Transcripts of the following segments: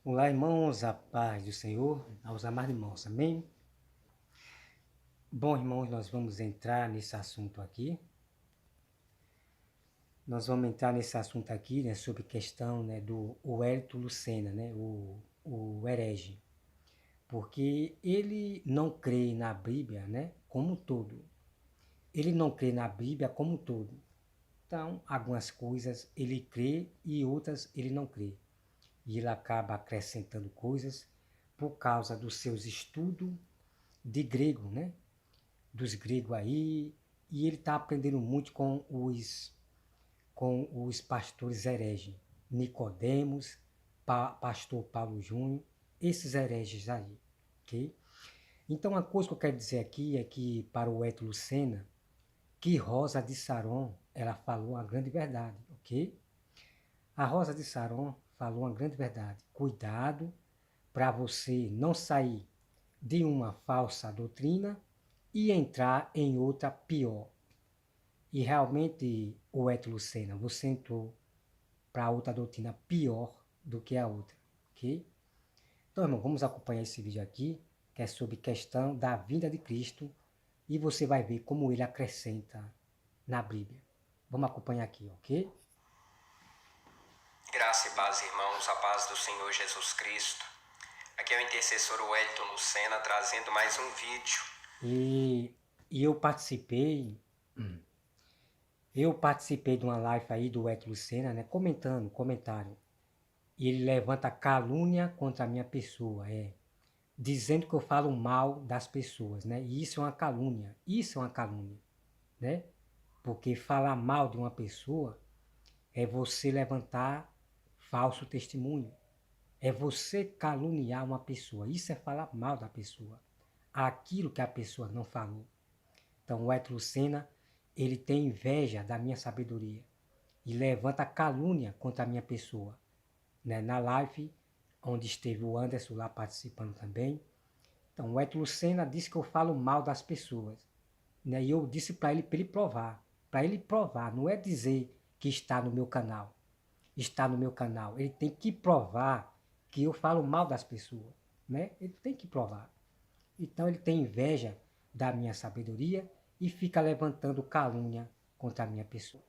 Olá, irmãos, a paz do Senhor, aos amados irmãos, amém? Bom, irmãos, nós vamos entrar nesse assunto aqui. Nós vamos entrar nesse assunto aqui, né, sobre questão, né, do Wellington Lucena, né, o herege. Porque ele não crê na Bíblia, né, como um todo. Ele não crê na Bíblia como um todo. Então, algumas coisas ele crê e outras ele não crê. E ele acaba acrescentando coisas por causa dos seus estudos de grego, né? Dos gregos aí, e ele está aprendendo muito com os pastores hereges, Nicodemos, pastor Paulo Júnior, esses hereges aí, ok? Então, a coisa que eu quero dizer aqui é que, para o Hélio Lucena, que Rosa de Saron, ela falou uma grande verdade, ok? A Rosa de Saron falou uma grande verdade. Cuidado para você não sair de uma falsa doutrina e entrar em outra pior. E realmente, o Hélio Lucena, você entrou para outra doutrina pior do que a outra, ok? Então, irmão, vamos acompanhar esse vídeo aqui, que é sobre questão da vinda de Cristo, e você vai ver como ele acrescenta na Bíblia. Vamos acompanhar aqui, ok? Graça e paz, irmãos, a paz do Senhor Jesus Cristo. Aqui é o intercessor Wellington Lucena trazendo mais um vídeo. E eu participei de uma live aí do Hélio Lucena, né, comentário. E ele levanta calúnia contra a minha pessoa, dizendo que eu falo mal das pessoas, né? E isso é uma calúnia, né? Porque falar mal de uma pessoa é você levantar falso testemunho, é você caluniar uma pessoa, isso é falar mal da pessoa, aquilo que a pessoa não falou. Então o Hélio Lucena, ele tem inveja da minha sabedoria e levanta calúnia contra a minha pessoa, né? Na live, onde esteve o Anderson lá participando também. Então, o Hélio Lucena disse que eu falo mal das pessoas, né? E eu disse para ele provar. Para ele provar, não é dizer que está no meu canal. Está no meu canal. Ele tem que provar que eu falo mal das pessoas, né? Ele tem que provar. Então, ele tem inveja da minha sabedoria e fica levantando calúnia contra a minha pessoa.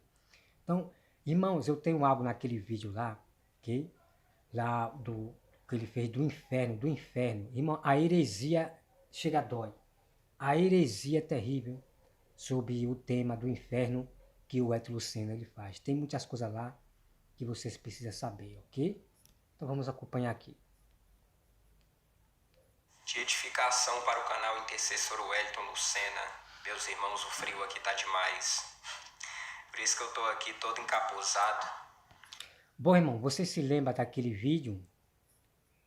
Então, irmãos, eu tenho algo naquele vídeo lá, ok? Lá do que ele fez do inferno. Irmão, a heresia chega a dói. A heresia é terrível sobre o tema do inferno que o Hélio Lucena ele faz. Tem muitas coisas lá que vocês precisam saber, ok? Então vamos acompanhar aqui. De edificação para o canal intercessor Wellington Lucena. Meus irmãos, o frio aqui tá demais. Por isso que eu tô aqui todo encapuzado. Bom, irmão, você se lembra daquele vídeo?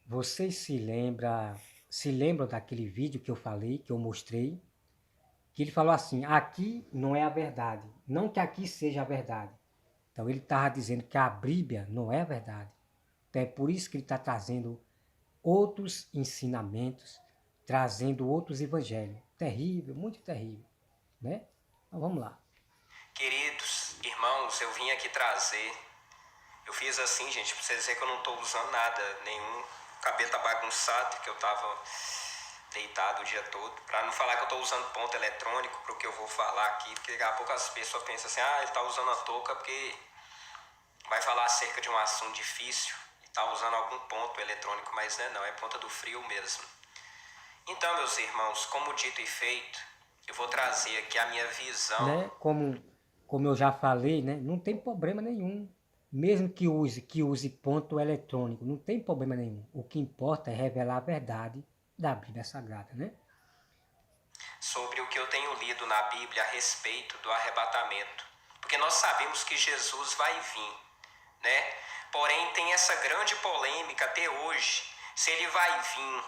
Vocês se lembram daquele vídeo que eu falei, que eu mostrei? Que ele falou assim, aqui não é a verdade. Não que aqui seja a verdade. Então ele estava dizendo que a Bíblia não é a verdade. Então é por isso que ele está trazendo outros ensinamentos, trazendo outros evangelhos. Terrível, muito terrível, né? Então vamos lá. Queridos irmãos, eu vim aqui trazer. Eu fiz assim, gente, pra vocês verem que eu não tô usando nada, nenhum. O cabelo tá bagunçado, que eu tava deitado o dia todo. Pra não falar que eu tô usando ponto eletrônico pro que eu vou falar aqui, porque daqui a pouco as pessoas pensam assim, ele tá usando a touca porque vai falar acerca de um assunto difícil e tá usando algum ponto eletrônico, mas não, é ponta do frio mesmo. Então, meus irmãos, como dito e feito, eu vou trazer aqui a minha visão. Né? Como eu já falei, né? Não tem problema nenhum. Mesmo que use ponto eletrônico, não tem problema nenhum. O que importa é revelar a verdade da Bíblia Sagrada, né? Sobre o que eu tenho lido na Bíblia a respeito do arrebatamento. Porque nós sabemos que Jesus vai vir, né? Porém, tem essa grande polêmica até hoje, se ele vai vir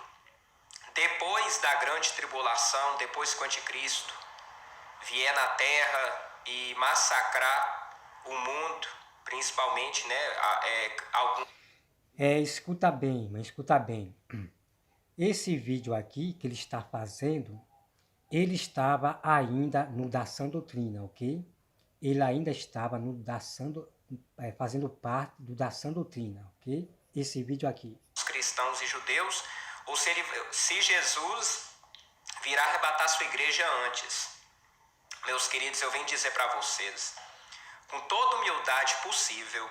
depois da grande tribulação, depois que o anticristo vier na terra e massacrar o mundo, principalmente, né? Algum... Escuta bem, mas escuta bem. Esse vídeo aqui que ele está fazendo, ele estava ainda no da sã doutrina, ok? Ele ainda estava no fazendo parte do da sã doutrina, ok? Esse vídeo aqui. Os cristãos e judeus, ou se Jesus virá arrebatar sua igreja antes. Meus queridos, eu venho dizer para vocês, com toda humildade possível,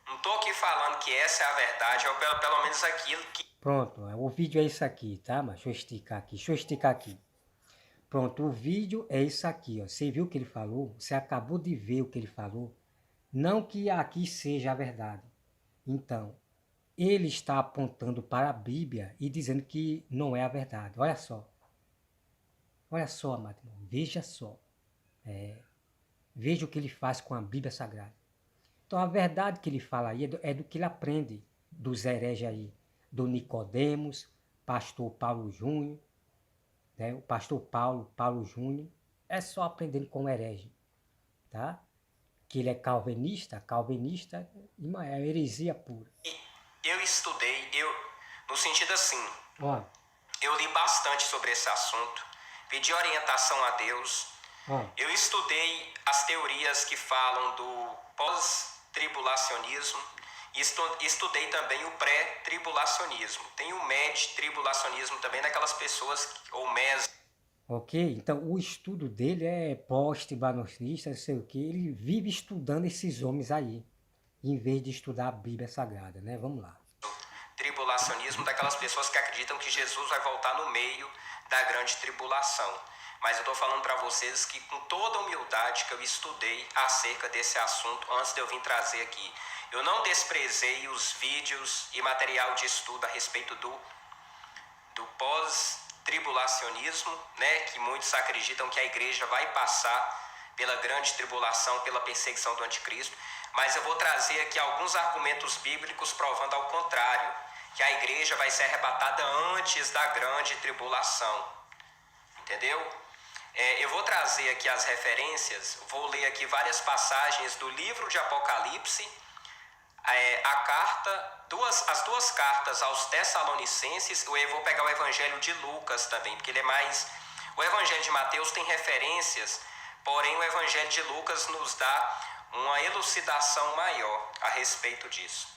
não estou aqui falando que essa é a verdade, ou pelo menos aquilo que... Pronto, o vídeo é isso aqui, tá? Mas deixa eu esticar aqui. Pronto, o vídeo é isso aqui, ó. Você viu o que ele falou? Você acabou de ver o que ele falou? Não que aqui seja a verdade. Então, ele está apontando para a Bíblia e dizendo que não é a verdade. Olha só. Olha só, amado irmão. Veja só. Veja o que ele faz com a Bíblia Sagrada. Então, a verdade que ele fala aí é do que ele aprende dos hereges aí. Do Nicodemos, pastor Paulo Júnior, né? O pastor Paulo Júnior. É só aprendendo com o herege, tá? Que ele é calvinista é heresia pura. Eu estudei, no sentido assim, Ó, eu li bastante sobre esse assunto, pedi orientação a Deus, ó, eu estudei as teorias que falam do pós-tribulacionismo, e estudei também o pré-tribulacionismo. Tem o med-tribulacionismo também daquelas pessoas, ou mes... ok? Então, o estudo dele é pós-tribulacionista, não sei o que. Ele vive estudando esses homens aí, em vez de estudar a Bíblia Sagrada, né? Vamos lá. Tribulacionismo daquelas pessoas que acreditam que Jesus vai voltar no meio da grande tribulação. Mas eu estou falando para vocês que com toda a humildade que eu estudei acerca desse assunto antes de eu vir trazer aqui, eu não desprezei os vídeos e material de estudo a respeito do pós-tribulacionismo, né, que muitos acreditam que a igreja vai passar pela grande tribulação, pela perseguição do anticristo, mas eu vou trazer aqui alguns argumentos bíblicos provando ao contrário, que a igreja vai ser arrebatada antes da grande tribulação, entendeu? Eu vou trazer aqui as referências, vou ler aqui várias passagens do livro de Apocalipse, as duas cartas aos Tessalonicenses. Eu vou pegar o Evangelho de Lucas também, porque ele é mais... O Evangelho de Mateus tem referências, porém o Evangelho de Lucas nos dá uma elucidação maior a respeito disso.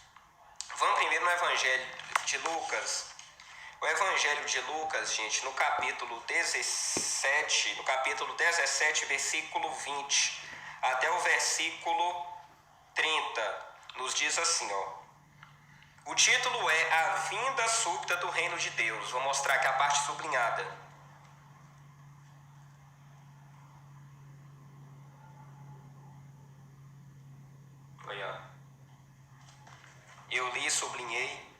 Vamos primeiro no Evangelho de Lucas. O Evangelho de Lucas, gente, no capítulo 17, versículo 20, até o versículo 30, nos diz assim, ó. O título é A Vinda Súbita do Reino de Deus. Vou mostrar aqui a parte sublinhada. Olha. Eu li e sublinhei.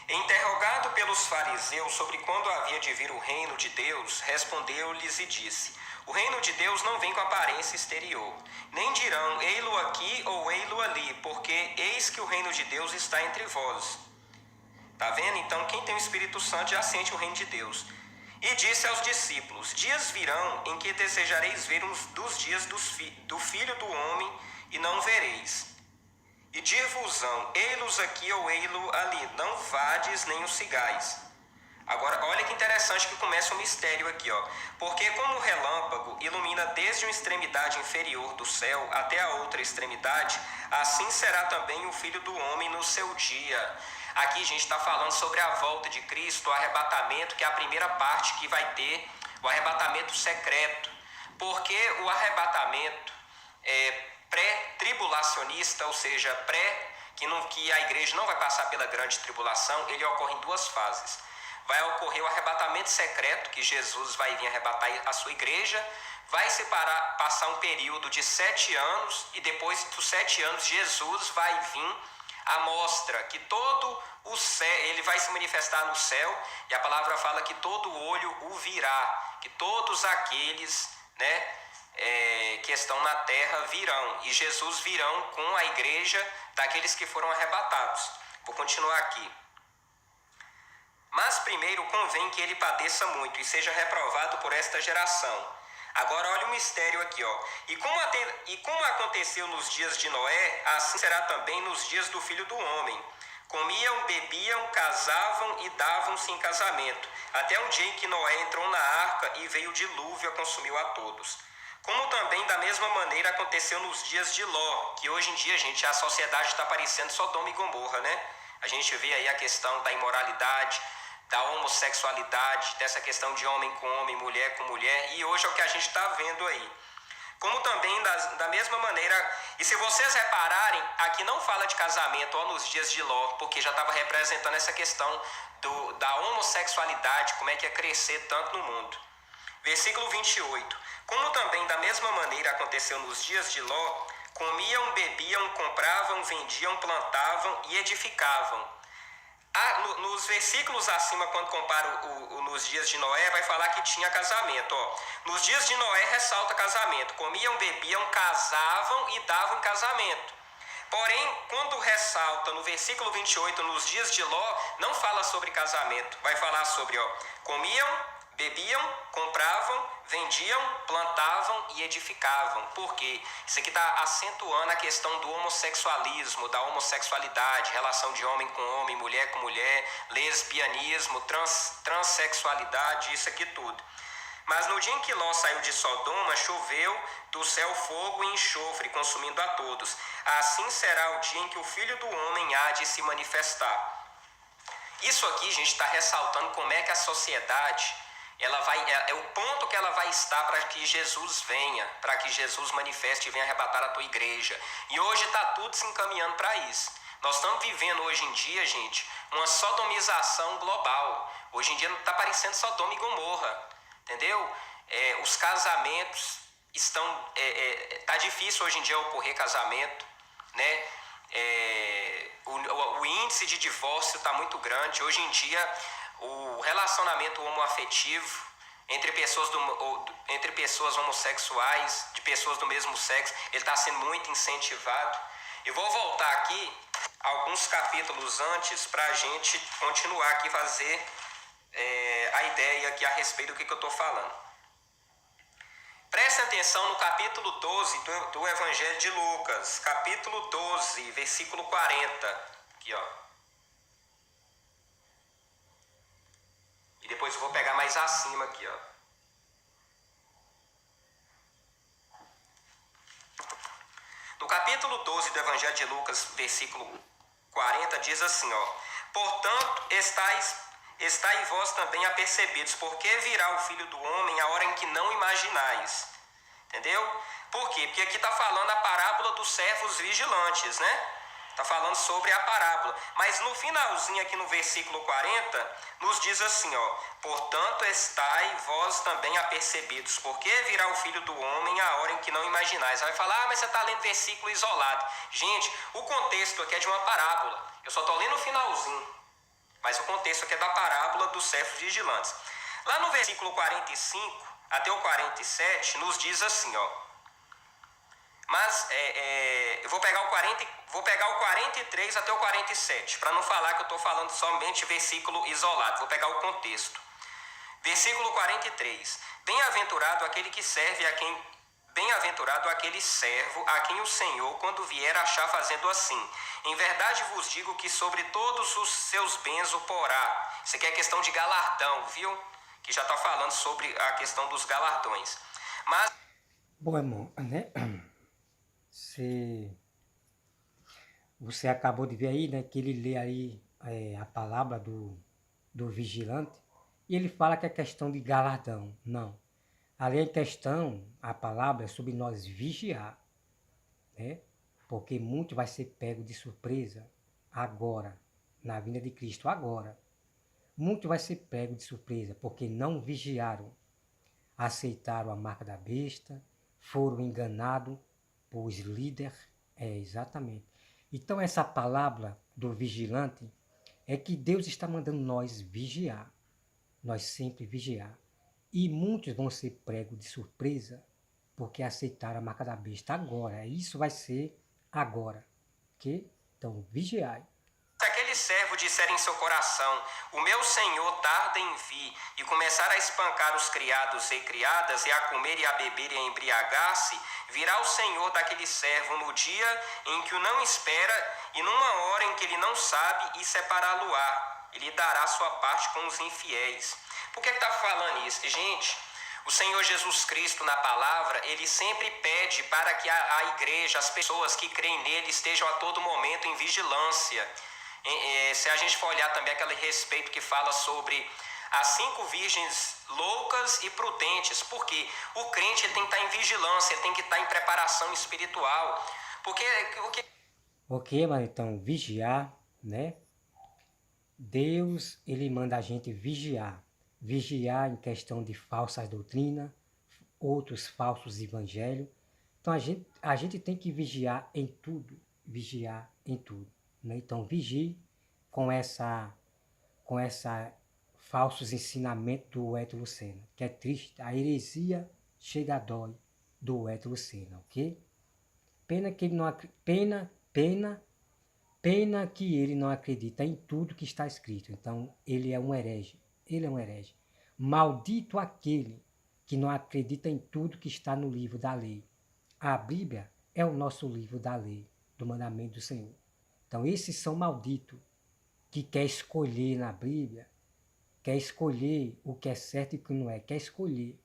Interrogado pelos fariseus sobre quando havia de vir o reino de Deus, respondeu-lhes e disse: O reino de Deus não vem com aparência exterior, nem dirão ei-lo aqui ou ei-lo ali, porque eis que o reino de Deus está entre vós. Tá vendo? Então quem tem o Espírito Santo já sente o reino de Deus. E disse aos discípulos: Dias virão em que desejareis ver uns dos dias do Filho do Homem e não vereis. E dir-vos-ão, ei-los aqui ou ei-lo ali, não vades nem os sigais. Agora, olha que interessante que começa o mistério aqui, ó. Porque como o relâmpago ilumina desde uma extremidade inferior do céu até a outra extremidade, assim será também o Filho do Homem no seu dia. Aqui a gente está falando sobre a volta de Cristo, o arrebatamento, que é a primeira parte que vai ter, o arrebatamento secreto. Porque o arrebatamento pré-tribulacionista, ou seja, que a igreja não vai passar pela grande tribulação, ele ocorre em duas fases. Vai ocorrer o arrebatamento secreto, que Jesus vai vir arrebatar a sua igreja, vai passar um período de 7 anos, e depois dos 7 anos Jesus vai vir à mostra, que todo o céu, ele vai se manifestar no céu, e a palavra fala que todo olho o virá, que todos aqueles, né, que estão na terra virão, e Jesus virão com a igreja daqueles que foram arrebatados. Vou continuar aqui. Mas primeiro convém que ele padeça muito e seja reprovado por esta geração. Agora olha o mistério aqui, ó. E como aconteceu nos dias de Noé, assim será também nos dias do Filho do Homem. Comiam, bebiam, casavam e davam-se em casamento, até um dia em que Noé entrou na arca e veio o dilúvio e consumiu a todos. Como também da mesma maneira aconteceu nos dias de Ló, que hoje em dia, gente, a sociedade está parecendo Sodoma e Gomorra, né? A gente vê aí a questão da imoralidade, da homossexualidade, dessa questão de homem com homem, mulher com mulher, e hoje é o que a gente está vendo aí. Como também da mesma maneira, e se vocês repararem, aqui não fala de casamento ó, nos dias de Ló, porque já estava representando essa questão da homossexualidade, como é que ia crescer tanto no mundo. Versículo 28. Como também da mesma maneira aconteceu nos dias de Ló, comiam, bebiam, compravam, vendiam, plantavam e edificavam. Nos versículos acima, quando compara nos dias de Noé, vai falar que tinha casamento. Ó. Nos dias de Noé ressalta casamento. Comiam, bebiam, casavam e davam em casamento. Porém, quando ressalta no versículo 28, nos dias de Ló, não fala sobre casamento. Vai falar sobre, comiam, bebiam, compravam, vendiam, plantavam e edificavam. Por quê? Isso aqui está acentuando a questão do homossexualismo, da homossexualidade, relação de homem com homem, mulher com mulher, lesbianismo, transexualidade, isso aqui tudo. Mas no dia em que Ló saiu de Sodoma, choveu do céu fogo e enxofre, consumindo a todos. Assim será o dia em que o Filho do Homem há de se manifestar. Isso aqui, gente, está ressaltando como é que a sociedade, é o ponto que ela vai estar para que Jesus venha, para que Jesus manifeste e venha arrebatar a tua igreja. E hoje está tudo se encaminhando para isso. Nós estamos vivendo hoje em dia, gente, uma sodomização global. Hoje em dia está parecendo Sodoma e Gomorra. Entendeu? Os casamentos estão... tá difícil hoje em dia ocorrer casamento, né? O índice de divórcio está muito grande. Hoje em dia, o relacionamento homoafetivo entre pessoas homossexuais, de pessoas do mesmo sexo, ele está sendo muito incentivado. Eu vou voltar aqui alguns capítulos antes para a gente continuar aqui fazer... a ideia aqui a respeito do que eu estou falando. Preste atenção no capítulo 12 do Evangelho de Lucas, capítulo 12, versículo 40. Aqui, ó. E depois eu vou pegar mais acima aqui, ó. No capítulo 12 do Evangelho de Lucas, versículo 40, diz assim, ó: portanto, estai vós também apercebidos, porque virá o Filho do Homem a hora em que não imaginais. Entendeu? Por quê? Porque aqui está falando a parábola dos servos vigilantes, né? Está falando sobre a parábola. Mas no finalzinho aqui no versículo 40, nos diz assim, ó: portanto, estai vós também apercebidos, porque virá o Filho do Homem a hora em que não imaginais. Vai falar, mas você está lendo versículo isolado. Gente, o contexto aqui é de uma parábola. Eu só estou lendo o finalzinho. Mas o contexto aqui é da parábola dos servos vigilantes. Lá no versículo 45 até o 47, nos diz assim, ó. Mas eu vou pegar o 43 até o 47, para não falar que eu estou falando somente versículo isolado. Vou pegar o contexto. Versículo 43. Bem-aventurado aquele que serve a quem... Bem-aventurado aquele servo a quem o Senhor, quando vier, achar fazendo assim. Em verdade vos digo que sobre todos os seus bens o porá. Isso aqui é questão de galardão, viu? Que já está falando sobre a questão dos galardões. Mas... Bom, irmão, né? Você acabou de ver aí, né? Que ele lê aí a palavra do vigilante. E ele fala que é questão de galardão. Não. Ali a questão, a palavra é sobre nós vigiar, né? Porque muito vai ser pego de surpresa agora, na vinda de Cristo, agora. Muito vai ser pego de surpresa, porque não vigiaram, aceitaram a marca da besta, foram enganados por os líderes, exatamente. Então essa palavra do vigilante é que Deus está mandando nós vigiar, nós sempre vigiar. E muitos vão ser pregos de surpresa porque aceitaram a marca da besta agora. Isso vai ser agora. Ok? Então, vigiai. Se aquele servo disser em seu coração, o meu senhor tarda em vir, e começar a espancar os criados e criadas, e a comer e a beber e a embriagar-se, virá o senhor daquele servo no dia em que o não espera, e numa hora em que ele não sabe, e separá-lo-á. Ele dará sua parte com os infiéis. Por que está falando isso? Gente, o Senhor Jesus Cristo na palavra, ele sempre pede para que a igreja, as pessoas que creem nele, estejam a todo momento em vigilância. Se a gente for olhar também aquele respeito que fala sobre as 5 virgens loucas e prudentes, porque o crente ele tem que estar em vigilância, ele tem que estar em preparação espiritual, porque o que... Ok, mas então vigiar, né? Deus, ele manda a gente vigiar. Vigiar em questão de falsas doutrinas, outros falsos evangelhos. Então a gente tem que vigiar em tudo, vigiar em tudo, né? Então vigie com essa falsos ensinamentos do Hélio Lucena, que é triste, a heresia chega a dói do Hélio Lucena, ok? Pena que ele não pena que ele não acredita em tudo que está escrito. Então ele é um herege. Ele é um herege. Maldito aquele que não acredita em tudo que está no livro da lei. A Bíblia é o nosso livro da lei, do mandamento do Senhor. Então esses são malditos que quer escolher na Bíblia, quer escolher o que é certo e o que não é, quer escolher.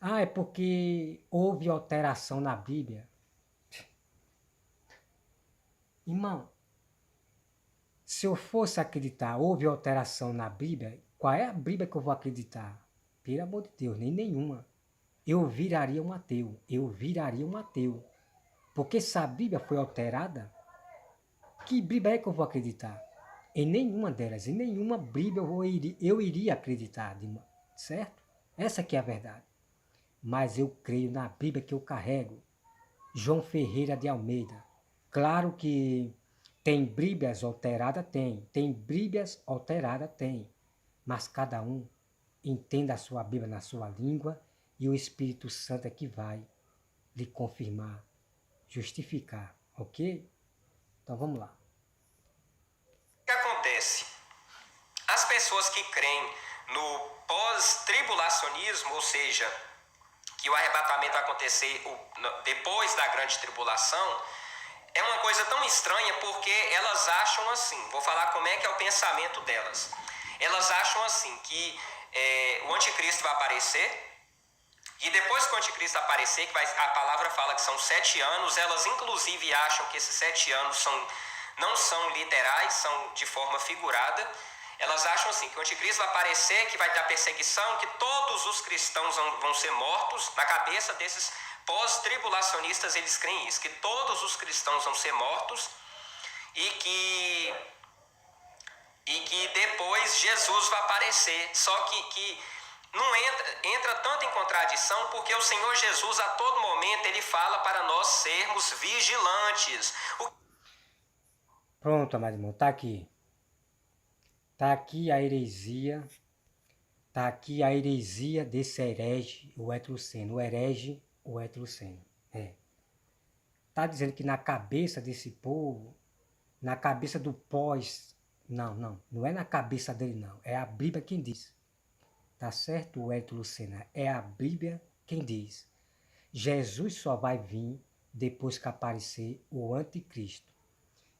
Ah, é porque houve alteração na Bíblia. Irmão, se eu fosse acreditar, houve alteração na Bíblia, qual é a Bíblia que eu vou acreditar? Pelo amor de Deus, nem nenhuma. Eu viraria um ateu. Eu viraria um ateu. Porque se a Bíblia foi alterada, que Bíblia é que eu vou acreditar? Em nenhuma delas, em nenhuma Bíblia eu iria acreditar, certo? Essa que é a verdade. Mas eu creio na Bíblia que eu carrego. João Ferreira de Almeida. Claro que tem Bíblias alteradas? Tem Bíblias alteradas? Tem. Mas cada um entenda a sua Bíblia na sua língua e o Espírito Santo é que vai lhe confirmar, justificar, ok? Então vamos lá. O que acontece? As pessoas que creem no pós-tribulacionismo, ou seja, que o arrebatamento vai acontecer depois da grande tribulação, é uma coisa tão estranha porque elas acham assim, vou falar como é que é o pensamento delas. Elas acham assim que o anticristo vai aparecer e depois que o anticristo aparecer, a palavra fala que são 7 anos, elas inclusive acham que esses 7 anos não são literais, são de forma figurada. Elas acham assim, que o anticristo vai aparecer, que vai ter a perseguição, que todos os cristãos vão ser mortos. Na cabeça desses pós-tribulacionistas, eles creem isso, que todos os cristãos vão ser mortos e que depois Jesus vai aparecer. Só que não entra tanto em contradição, porque o Senhor Jesus, a todo momento, ele fala para nós sermos vigilantes. Pronto, amado irmão, tá aqui. Tá aqui a heresia. Tá aqui a heresia desse herege, o Hélio Lucena. O herege, o Hélio Lucena. Tá dizendo que na cabeça desse povo, na cabeça do pós... Não é na cabeça dele não. É a Bíblia quem diz. Tá certo, o Hélio Lucena? É a Bíblia quem diz. Jesus só vai vir depois que aparecer o anticristo.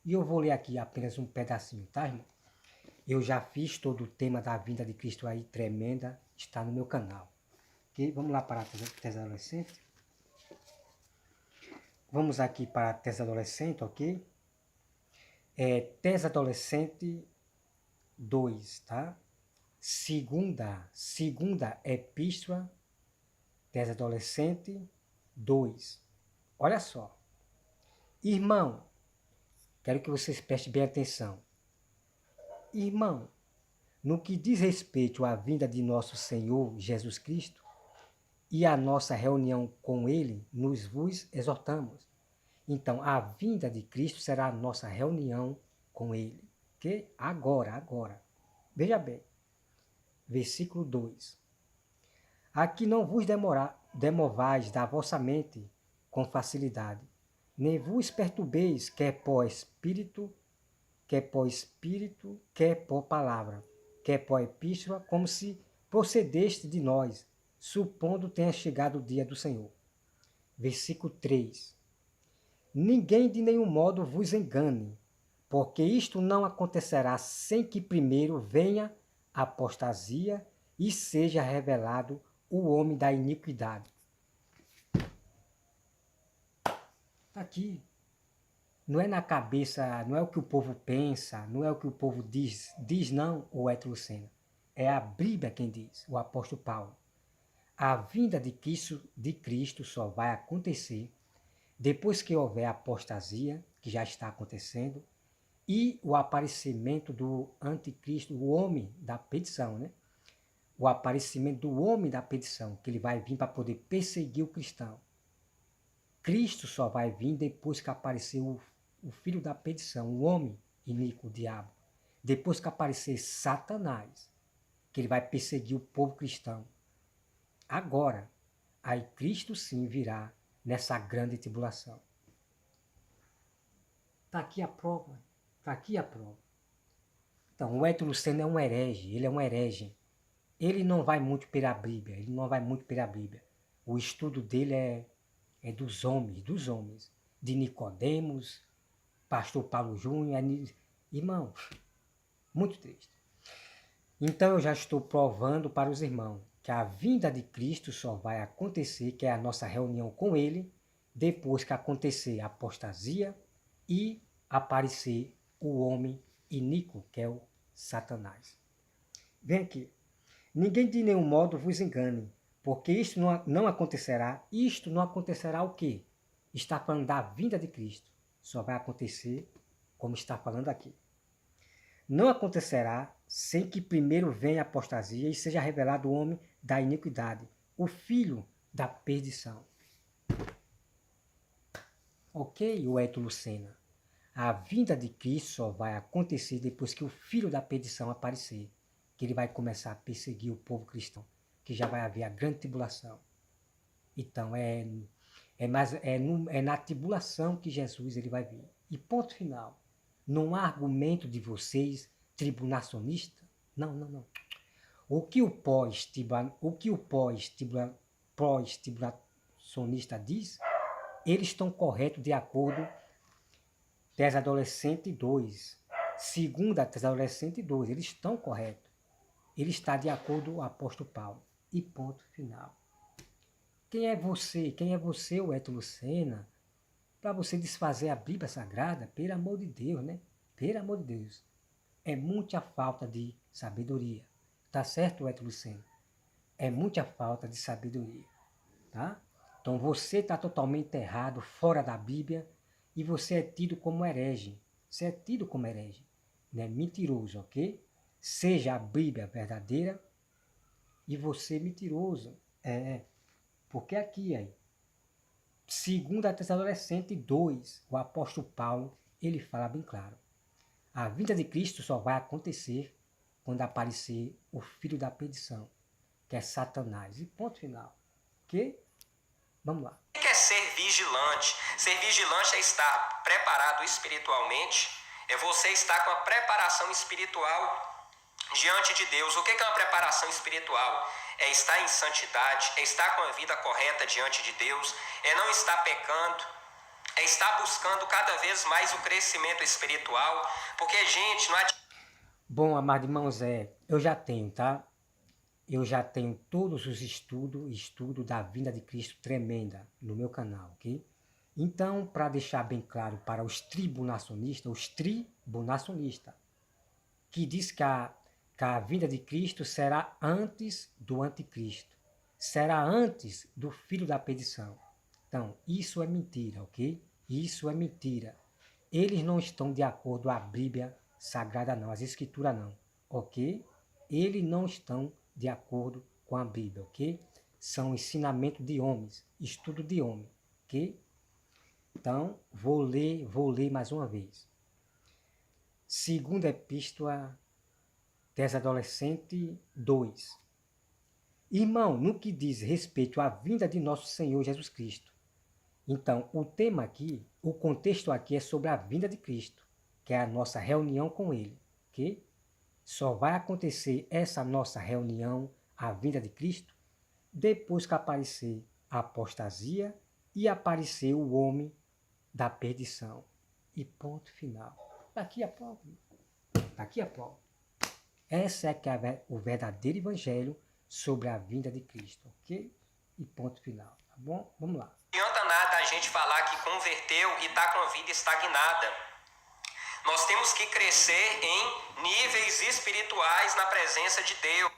E eu vou ler aqui apenas um pedacinho, tá, irmão? Eu já fiz todo o tema da vinda de Cristo aí, tremenda, está no meu canal. Ok? Vamos lá para a Tesalonicenses. Vamos aqui para a Tesalonicenses, ok? Tesalonicenses 2, tá? Segunda epístola, Tesalonicenses 2. Olha só. Irmão, quero que vocês prestem bem atenção. Irmão, no que diz respeito à vinda de nosso Senhor Jesus Cristo e à nossa reunião com Ele, nos vos exortamos. Então, a vinda de Cristo será a nossa reunião com Ele. Ok? Agora. Veja bem. Versículo 2. Aqui não vos demovais da vossa mente com facilidade, nem vos perturbeis, quer por espírito, quer por palavra, quer por epístola, como se procedeste de nós, supondo tenha chegado o dia do Senhor. Versículo 3. Ninguém de nenhum modo vos engane, porque isto não acontecerá sem que primeiro venha a apostasia e seja revelado o homem da iniquidade. Está aqui. não é na cabeça, não é o que o povo pensa, não é o que o povo diz não, o Héctor Lucena. É a Bíblia quem diz, o apóstolo Paulo. A vinda de Cristo só vai acontecer depois que houver a apostasia, que já está acontecendo, e o aparecimento do anticristo, o homem da perdição, né? O aparecimento do homem da perdição, que ele vai vir para poder perseguir o cristão. Cristo só vai vir depois que aparecer o filho da perdição, o homem iníquo, o diabo. Depois que aparecer Satanás, que ele vai perseguir o povo cristão. Agora, aí Cristo sim virá nessa grande tribulação. Está aqui a prova. Está aqui a prova. Então, o Héctor Lucena é um herege, ele é um herege. Ele não vai muito pela Bíblia, ele não vai muito pela Bíblia. O estudo dele é dos homens, de Nicodemos, pastor Paulo Júnior, irmão, muito triste. Então eu já estou provando para os irmãos que a vinda de Cristo só vai acontecer, que é a nossa reunião com ele, depois que acontecer a apostasia e aparecer o homem iníquo, que é o Satanás. Vem aqui. Ninguém de nenhum modo vos engane, porque isto não acontecerá. Isto não acontecerá o quê? Está falando da vinda de Cristo. Só vai acontecer como está falando aqui. Não acontecerá sem que primeiro venha a apostasia e seja revelado o homem da iniquidade, o filho da perdição. Ok, o Héctor Lucena. A vinda de Cristo só vai acontecer depois que o filho da perdição aparecer, que ele vai começar a perseguir o povo cristão, que já vai haver a grande tribulação. Então é na tribulação que Jesus ele vai vir. E ponto final. Não há argumento de vocês tribulacionista? Não. O que o pós-tribulacionista diz, eles estão corretos de acordo Tessalonicenses 2. Segunda Tessalonicenses 2, eles estão corretos. Ele está de acordo com o apóstolo Paulo. E ponto final. Quem é você? Quem é você, o Héctor Lucena, para você desfazer a Bíblia Sagrada? Pelo amor de Deus, né? Pelo amor de Deus. É muita falta de sabedoria. Tá certo, Héctor Lucena? É muita falta de sabedoria. Tá? Então você está totalmente errado, fora da Bíblia, e você é tido como herege. Você é tido como herege. Né? Mentiroso, ok? Seja a Bíblia verdadeira e você mentiroso. Porque aqui, aí, 2 Tessalonicenses 2, o apóstolo Paulo, ele fala bem claro. A vinda de Cristo só vai acontecer quando aparecer o filho da perdição, que é Satanás. E ponto final. Ok? Vamos lá. O que é ser vigilante? Ser vigilante é estar preparado espiritualmente, é você estar com a preparação espiritual diante de Deus. O que é uma preparação espiritual? É estar em santidade, é estar com a vida correta diante de Deus, é não estar pecando, é estar buscando cada vez mais o crescimento espiritual, porque, gente, não adianta... Bom, amados irmãos, eu já tenho, tá? Eu já tenho todos os estudo da vinda de Cristo tremenda no meu canal, ok? Então, para deixar bem claro para os tribunacionistas, que diz que a vinda de Cristo será antes do anticristo, será antes do filho da perdição. Então, isso é mentira, ok? Isso é mentira. Eles não estão de acordo com a Bíblia Sagrada não, as Escrituras não, ok? Eles não estão de acordo com a Bíblia, ok? São ensinamentos de homens, estudo de homem, ok? Então, vou ler mais uma vez. Segunda Epístola Tessalonicenses 2. Irmão, no que diz respeito à vinda de nosso Senhor Jesus Cristo. Então, o tema aqui, o contexto aqui é sobre a vinda de Cristo, que é a nossa reunião com Ele, ok? Só vai acontecer essa nossa reunião, a vinda de Cristo, depois que aparecer a apostasia e aparecer o homem da perdição. E ponto final. Daqui a pouco. Essa é que é o verdadeiro evangelho sobre a vinda de Cristo, ok? E ponto final, tá bom? Vamos lá. Não adianta nada a gente falar que converteu e está com a vida estagnada. Nós temos que crescer em níveis espirituais na presença de Deus.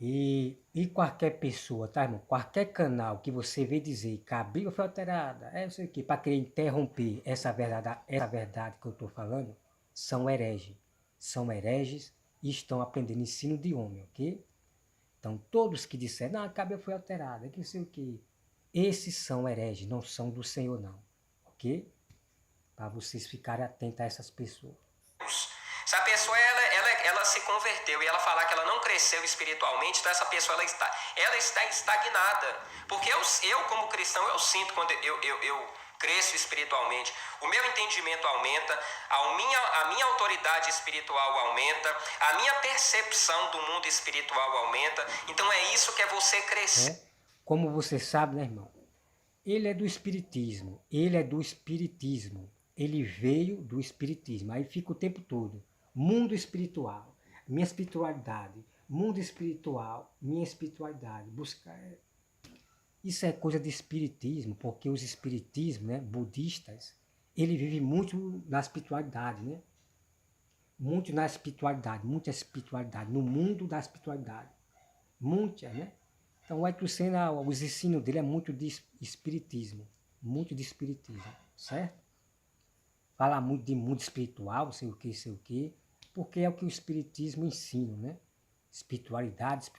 E qualquer pessoa, tá, irmão? Qualquer canal que você vê dizer que a Bíblia foi alterada, não sei o quê, para querer interromper essa verdade que eu estou falando, são hereges. São hereges e estão aprendendo ensino de homem, ok? Então, todos que disseram, não, a Bíblia foi alterada, que não sei o quê, esses são hereges, não são do Senhor, não, ok? Para vocês ficarem atentos a essas pessoas. Se a pessoa ela se converteu e ela falar que ela não cresceu espiritualmente, então essa pessoa ela está estagnada. Porque eu como cristão, eu sinto quando eu cresço espiritualmente, o meu entendimento aumenta, a minha autoridade espiritual aumenta, a minha percepção do mundo espiritual aumenta. Então é isso que é você crescer. Como você sabe, né, irmão? Ele é do espiritismo, ele é do espiritismo, ele veio do espiritismo, aí fica o tempo todo, mundo espiritual, minha espiritualidade, mundo espiritual, minha espiritualidade, buscar... Isso é coisa de espiritismo, porque os espiritismos, né, budistas, ele vive muito na espiritualidade, né? Muito na espiritualidade, muita espiritualidade, no mundo da espiritualidade, muita, né? Então o Ayrton Senna, os ensinos dele é muito de espiritismo, certo? Fala muito de mundo espiritual, sei o que, porque é o que o espiritismo ensina, né? Espiritualidade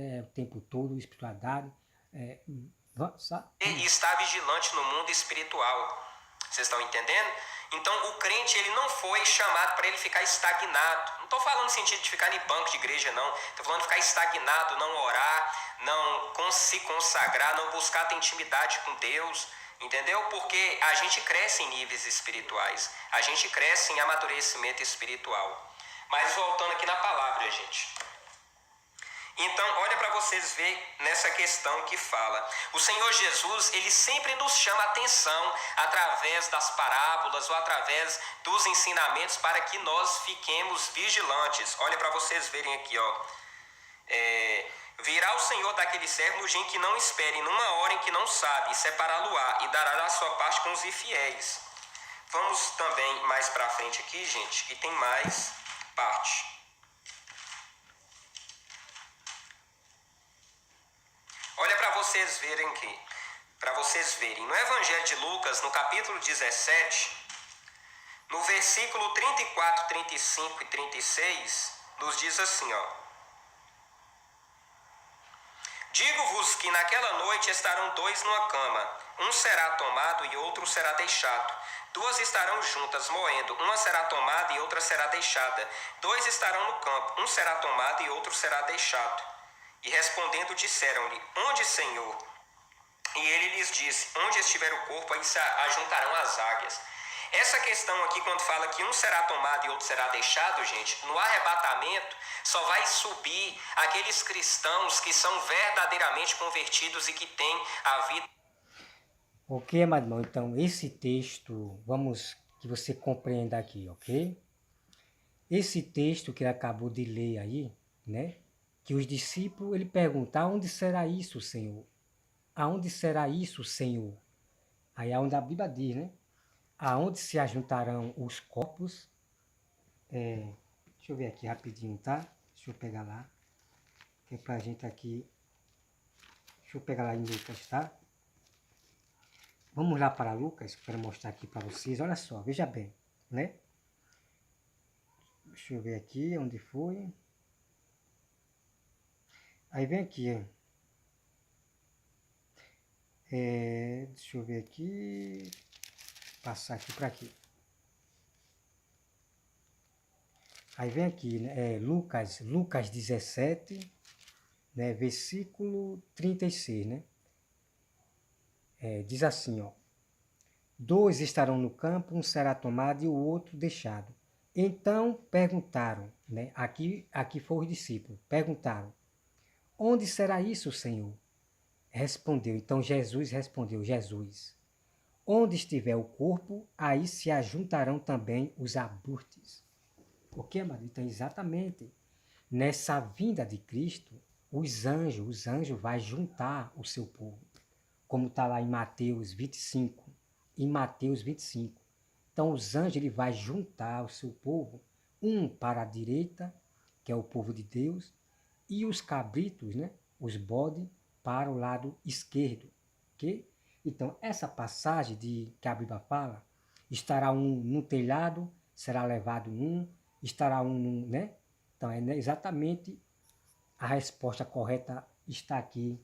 é o tempo todo, espiritualidade. E estar vigilante no mundo espiritual. Vocês estão entendendo? Então o crente ele não foi chamado para ele ficar estagnado. Não estou falando no sentido de ficar em banco de igreja, não. Estou falando de ficar estagnado, não orar, não se consagrar, não buscar ter intimidade com Deus. Entendeu? Porque a gente cresce em níveis espirituais. A gente cresce em amadurecimento espiritual. Mas voltando aqui na palavra, gente. Então, olha para vocês verem nessa questão que fala. O Senhor Jesus, ele sempre nos chama a atenção através das parábolas ou através dos ensinamentos para que nós fiquemos vigilantes. Olha para vocês verem aqui, ó. Virá o Senhor daquele servo no dia em que não espere, numa hora em que não sabe, e separá-lo-á, e dará a sua parte com os infiéis. Vamos também mais para frente aqui, gente, que tem mais parte. Olha para vocês verem aqui, no Evangelho de Lucas, no capítulo 17, no versículo 34, 35 e 36, nos diz assim, ó. Digo-vos que naquela noite estarão dois numa cama, um será tomado e outro será deixado. Duas estarão juntas moendo, uma será tomada e outra será deixada. Dois estarão no campo, um será tomado e outro será deixado. E respondendo disseram-lhe, onde, Senhor? E ele lhes disse, onde estiver o corpo, aí se ajuntarão as águias. Essa questão aqui, quando fala que um será tomado e outro será deixado, gente, no arrebatamento só vai subir aqueles cristãos que são verdadeiramente convertidos e que têm a vida. Ok, amado irmão, então esse texto, vamos que você compreenda aqui, ok? Esse texto que ele acabou de ler aí, né? Que os discípulos, ele pergunta, aonde será isso, Senhor? Aonde será isso, Senhor? Aí é onde a Bíblia diz, né? Aonde se ajuntarão os corpos. Deixa eu ver aqui rapidinho, tá? Deixa eu pegar lá. Que é pra gente aqui. Deixa eu pegar lá em Lucas, tá? Vamos lá para Lucas, que eu quero mostrar aqui para vocês. Olha só, veja bem, né? Deixa eu ver aqui onde foi. Aí vem aqui, ó. Deixa eu ver aqui. Passar aqui para aqui. Aí vem aqui, né? Lucas 17, né? Versículo 36, né? Diz assim, ó. Dois estarão no campo, um será tomado e o outro deixado. Então perguntaram, né? Aqui foram os discípulos, perguntaram, onde será isso, Senhor? Respondeu, então Jesus respondeu, onde estiver o corpo, aí se ajuntarão também os arbustos. Ok, amado? Então, exatamente, nessa vinda de Cristo, os anjos vão juntar o seu povo. Como está lá em Mateus 25, em Mateus 25. Então os anjos ele vai juntar o seu povo, um para a direita, que é o povo de Deus, e os cabritos, né, os bodes, para o lado esquerdo. Okay? Então essa passagem que a Bíblia fala, estará um no telhado, será levado um, estará um, né? Então é exatamente a resposta correta está aqui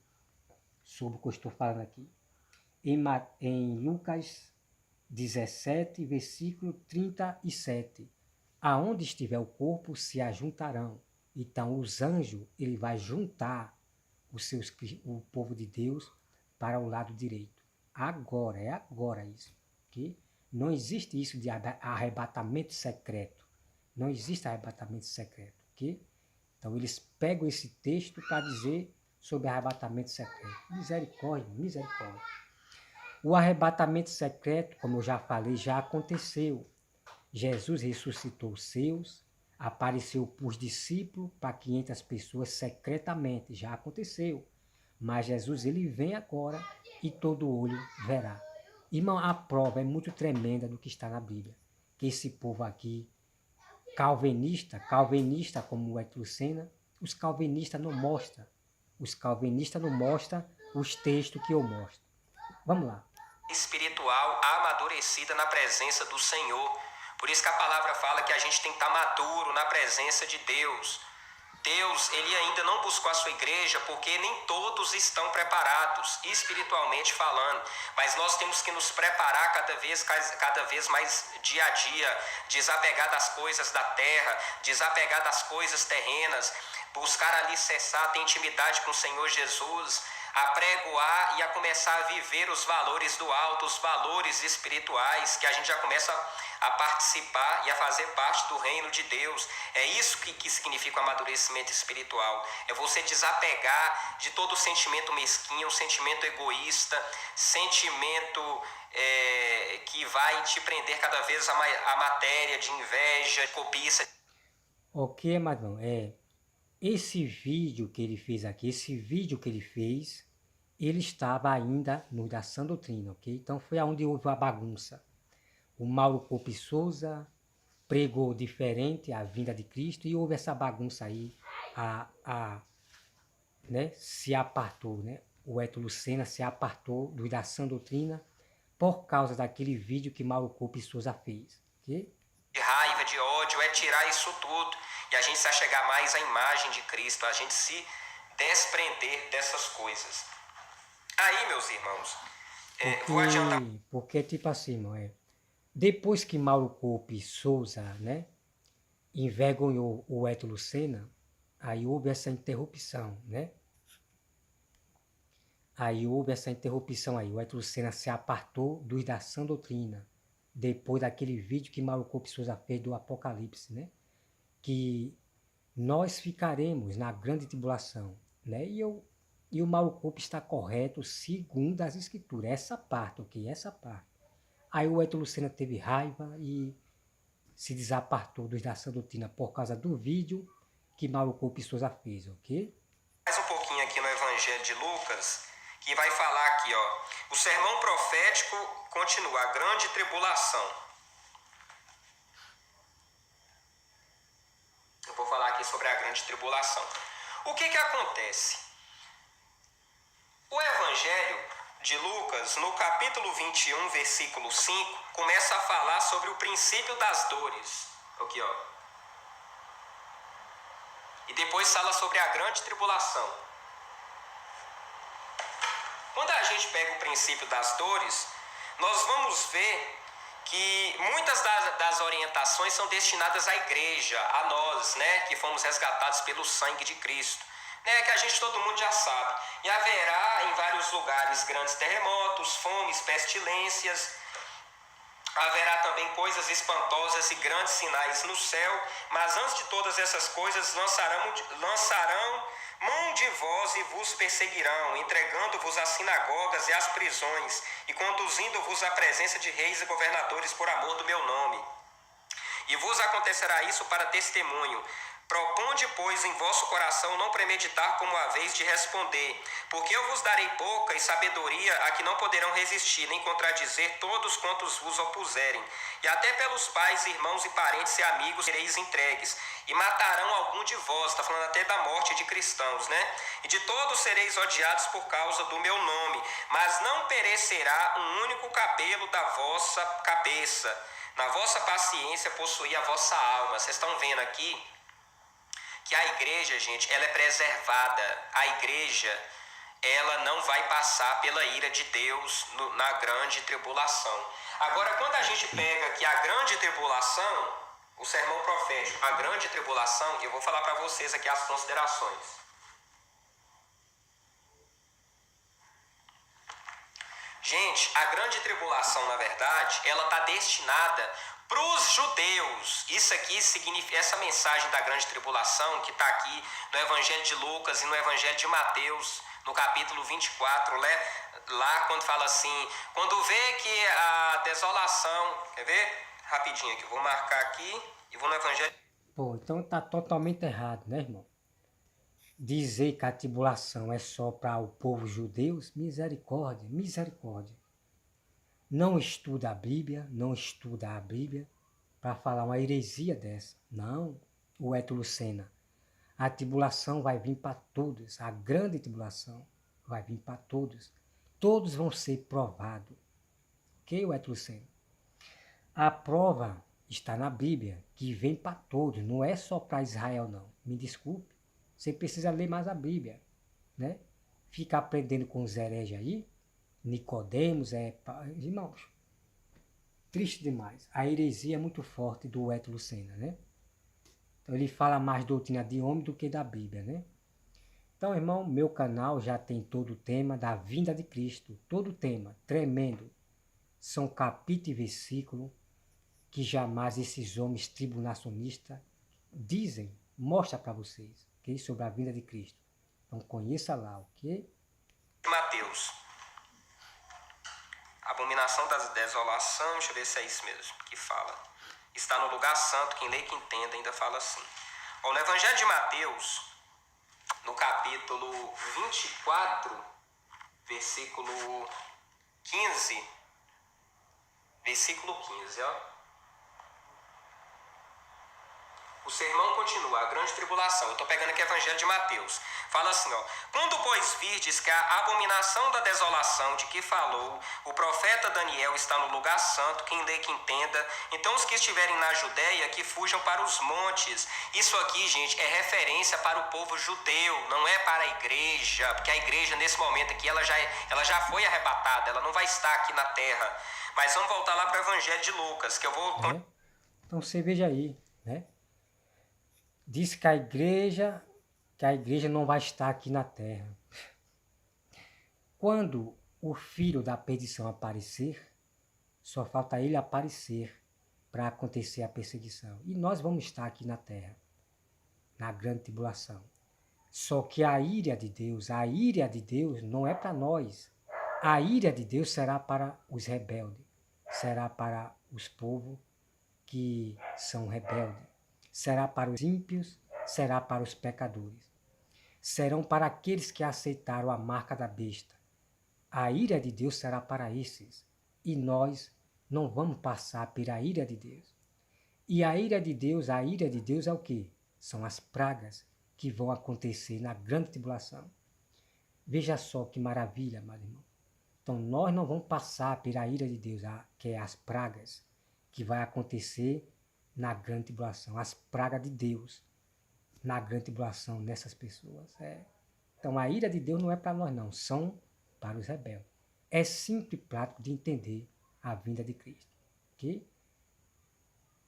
sobre o que eu estou falando aqui. Em Lucas 17, versículo 37. Aonde estiver o corpo, se ajuntarão. Então, os anjos, ele vai juntar o povo de Deus para o lado direito. Agora, é agora isso. Okay? Não existe isso de arrebatamento secreto. Não existe arrebatamento secreto. Okay? Então, eles pegam esse texto para dizer sobre arrebatamento secreto. Misericórdia, misericórdia. O arrebatamento secreto, como eu já falei, já aconteceu. Jesus ressuscitou os seus, apareceu para os discípulos, para 500 pessoas secretamente, já aconteceu. Mas Jesus ele vem agora e todo olho verá. Irmão, a prova é muito tremenda do que está na Bíblia. Que esse povo aqui, calvinista como o Etlucena, os calvinistas não mostram. Os calvinistas não mostram os textos que eu mostro. Vamos lá. Espiritual amadurecida na presença do Senhor. Por isso que a palavra fala que a gente tem que estar maduro na presença de Deus. Deus, ele ainda não buscou a sua igreja porque nem todos estão preparados, espiritualmente falando. Mas nós temos que nos preparar cada vez mais dia a dia, desapegar das coisas da terra, desapegar das coisas terrenas, buscar alicerçar, ter intimidade com o Senhor Jesus, apregoar e a começar a viver os valores do alto, os valores espirituais, que a gente já começa a participar e a fazer parte do reino de Deus. É isso que significa o amadurecimento espiritual. É você desapegar de todo sentimento mesquinho, sentimento egoísta, sentimento que vai te prender cada vez a matéria de inveja, cobiça. Ok, Madrão, esse vídeo que ele fez aqui, ele estava ainda no da Sã Doutrina, ok? Então foi onde houve a bagunça. O Mauro Coupe Souza pregou diferente a vinda de Cristo e houve essa bagunça aí, né, se apartou, né? O Etlucena se apartou do da Sã Doutrina por causa daquele vídeo que Mauro Coupe Souza fez, ok? De raiva, de ódio, é tirar isso tudo e a gente se achegar mais à imagem de Cristo, a gente se desprender dessas coisas. Aí, meus irmãos, vou adiantar. Porque tipo assim, irmão, depois que Mauro Coupe Souza, né, envergonhou o Etlucena, aí houve essa interrupção, né? O Etlucena se apartou dos da Sã Doutrina, depois daquele vídeo que Mauro Coupe Souza fez do Apocalipse, né? Que nós ficaremos na grande tribulação, né? E o Mauro Coupe está correto segundo as escrituras, essa parte, ok? Essa parte. Aí o Etlucena teve raiva e se desapartou dos da Sã Doutrina por causa do vídeo que Mauro Coupe Souza fez, ok? Mais um pouquinho aqui no Evangelho de Lucas, que vai falar aqui, ó. O sermão profético continua, a grande tribulação. Eu vou falar aqui sobre a grande tribulação. O que acontece? O Evangelho de Lucas, no capítulo 21, versículo 5, começa a falar sobre o princípio das dores. Aqui, ó. E depois fala sobre a grande tribulação. Quando a gente pega o princípio das dores, nós vamos ver que muitas das orientações são destinadas à igreja, a nós, né, que fomos resgatados pelo sangue de Cristo, né, que a gente, todo mundo já sabe. E haverá em vários lugares grandes terremotos, fomes, pestilências. Haverá também coisas espantosas e grandes sinais no céu, mas antes de todas essas coisas lançarão mão de vós e vos perseguirão, entregando-vos às sinagogas e às prisões, e conduzindo-vos à presença de reis e governadores por amor do meu nome. E vos acontecerá isso para testemunho. Proponde, pois, em vosso coração não premeditar como a vez de responder, porque eu vos darei pouca e sabedoria a que não poderão resistir, nem contradizer todos quantos vos opuserem. E até pelos pais, irmãos e parentes e amigos sereis entregues, e matarão algum de vós, está falando até da morte de cristãos, né? E de todos sereis odiados por causa do meu nome, mas não perecerá um único cabelo da vossa cabeça. Na vossa paciência possuí a vossa alma. Vocês estão vendo aqui que a igreja, gente, ela é preservada. A igreja, ela não vai passar pela ira de Deus na grande tribulação. Agora, quando a gente pega aqui a grande tribulação, o sermão profético, a grande tribulação, eu vou falar para vocês aqui as considerações. Gente, a grande tribulação, na verdade, ela está destinada para os judeus. Isso aqui significa, essa mensagem da grande tribulação que está aqui no Evangelho de Lucas e no Evangelho de Mateus, no capítulo 24, lá quando fala assim, quando vê que a desolação, quer ver? Rapidinho aqui, vou marcar aqui e vou no Evangelho. Pô, então tá totalmente errado, né, irmão? Dizer que a tribulação é só para o povo judeu, misericórdia, misericórdia. Não estuda a Bíblia para falar uma heresia dessa. Não, o Héctor Lucena. A tribulação vai vir para todos, a grande tribulação vai vir para todos. Todos vão ser provados. Ok, o Héctor Lucena? A prova está na Bíblia, que vem para todos, não é só para Israel, não. Me desculpe. Você precisa ler mais a Bíblia, né? Fica aprendendo com os hereges aí, Nicodemos, irmãos, triste demais. A heresia é muito forte do Héctor Lucena, né? Então ele fala mais doutrina de homem do que da Bíblia, né? Então, irmão, meu canal já tem todo o tema da vinda de Cristo, todo o tema, tremendo. São capítulo e versículo que jamais esses homens tribulacionistas dizem, mostra para vocês, ok? Sobre a vinda de Cristo. Então conheça lá, ok? Mateus. Abominação da desolação, deixa eu ver se é isso mesmo que fala. Está no lugar santo, quem lê e quem entenda ainda fala assim. Bom, no Evangelho de Mateus, no capítulo 24, versículo 15, ó. O sermão continua, a grande tribulação. Eu estou pegando aqui o Evangelho de Mateus. Fala assim, ó. Quando, pois, virdes que a abominação da desolação de que falou o profeta Daniel está no lugar santo, quem lê que entenda, então os que estiverem na Judéia que fujam para os montes. Isso aqui, gente, é referência para o povo judeu, não é para a igreja, porque a igreja nesse momento aqui, ela já foi arrebatada, ela não vai estar aqui na terra. Mas vamos voltar lá para o Evangelho de Lucas, que eu vou... Então você veja aí, né? Diz que a igreja não vai estar aqui na terra. Quando o filho da perdição aparecer, só falta ele aparecer para acontecer a perseguição. E nós vamos estar aqui na terra, na grande tribulação. Só que a ira de Deus não é para nós. A ira de Deus será para os rebeldes, será para os povos que são rebeldes. Será para os ímpios, será para os pecadores. Serão para aqueles que aceitaram a marca da besta. A ira de Deus será para esses. E nós não vamos passar pela ira de Deus. E a ira de Deus é o quê? São as pragas que vão acontecer na grande tribulação. Veja só que maravilha, meu irmão. Então nós não vamos passar pela ira de Deus, que é as pragas que vai acontecer na grande tribulação, as pragas de Deus na grande tribulação nessas pessoas. Então a ira de Deus não é para nós não, são para os rebeldes. É simples e prático de entender a vinda de Cristo, ok?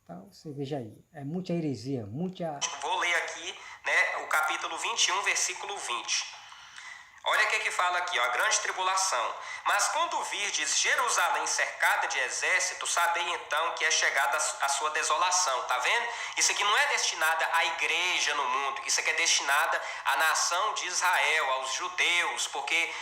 Então você veja aí, é muita heresia, muita... Vou ler aqui, né, o capítulo 21, versículo 20. Olha o que fala aqui, ó, a grande tribulação. Mas quando virdes Jerusalém cercada de exército, sabei então que é chegada a sua desolação. Tá vendo? Isso aqui não é destinada à igreja no mundo. Isso aqui é destinada à nação de Israel, aos judeus, porque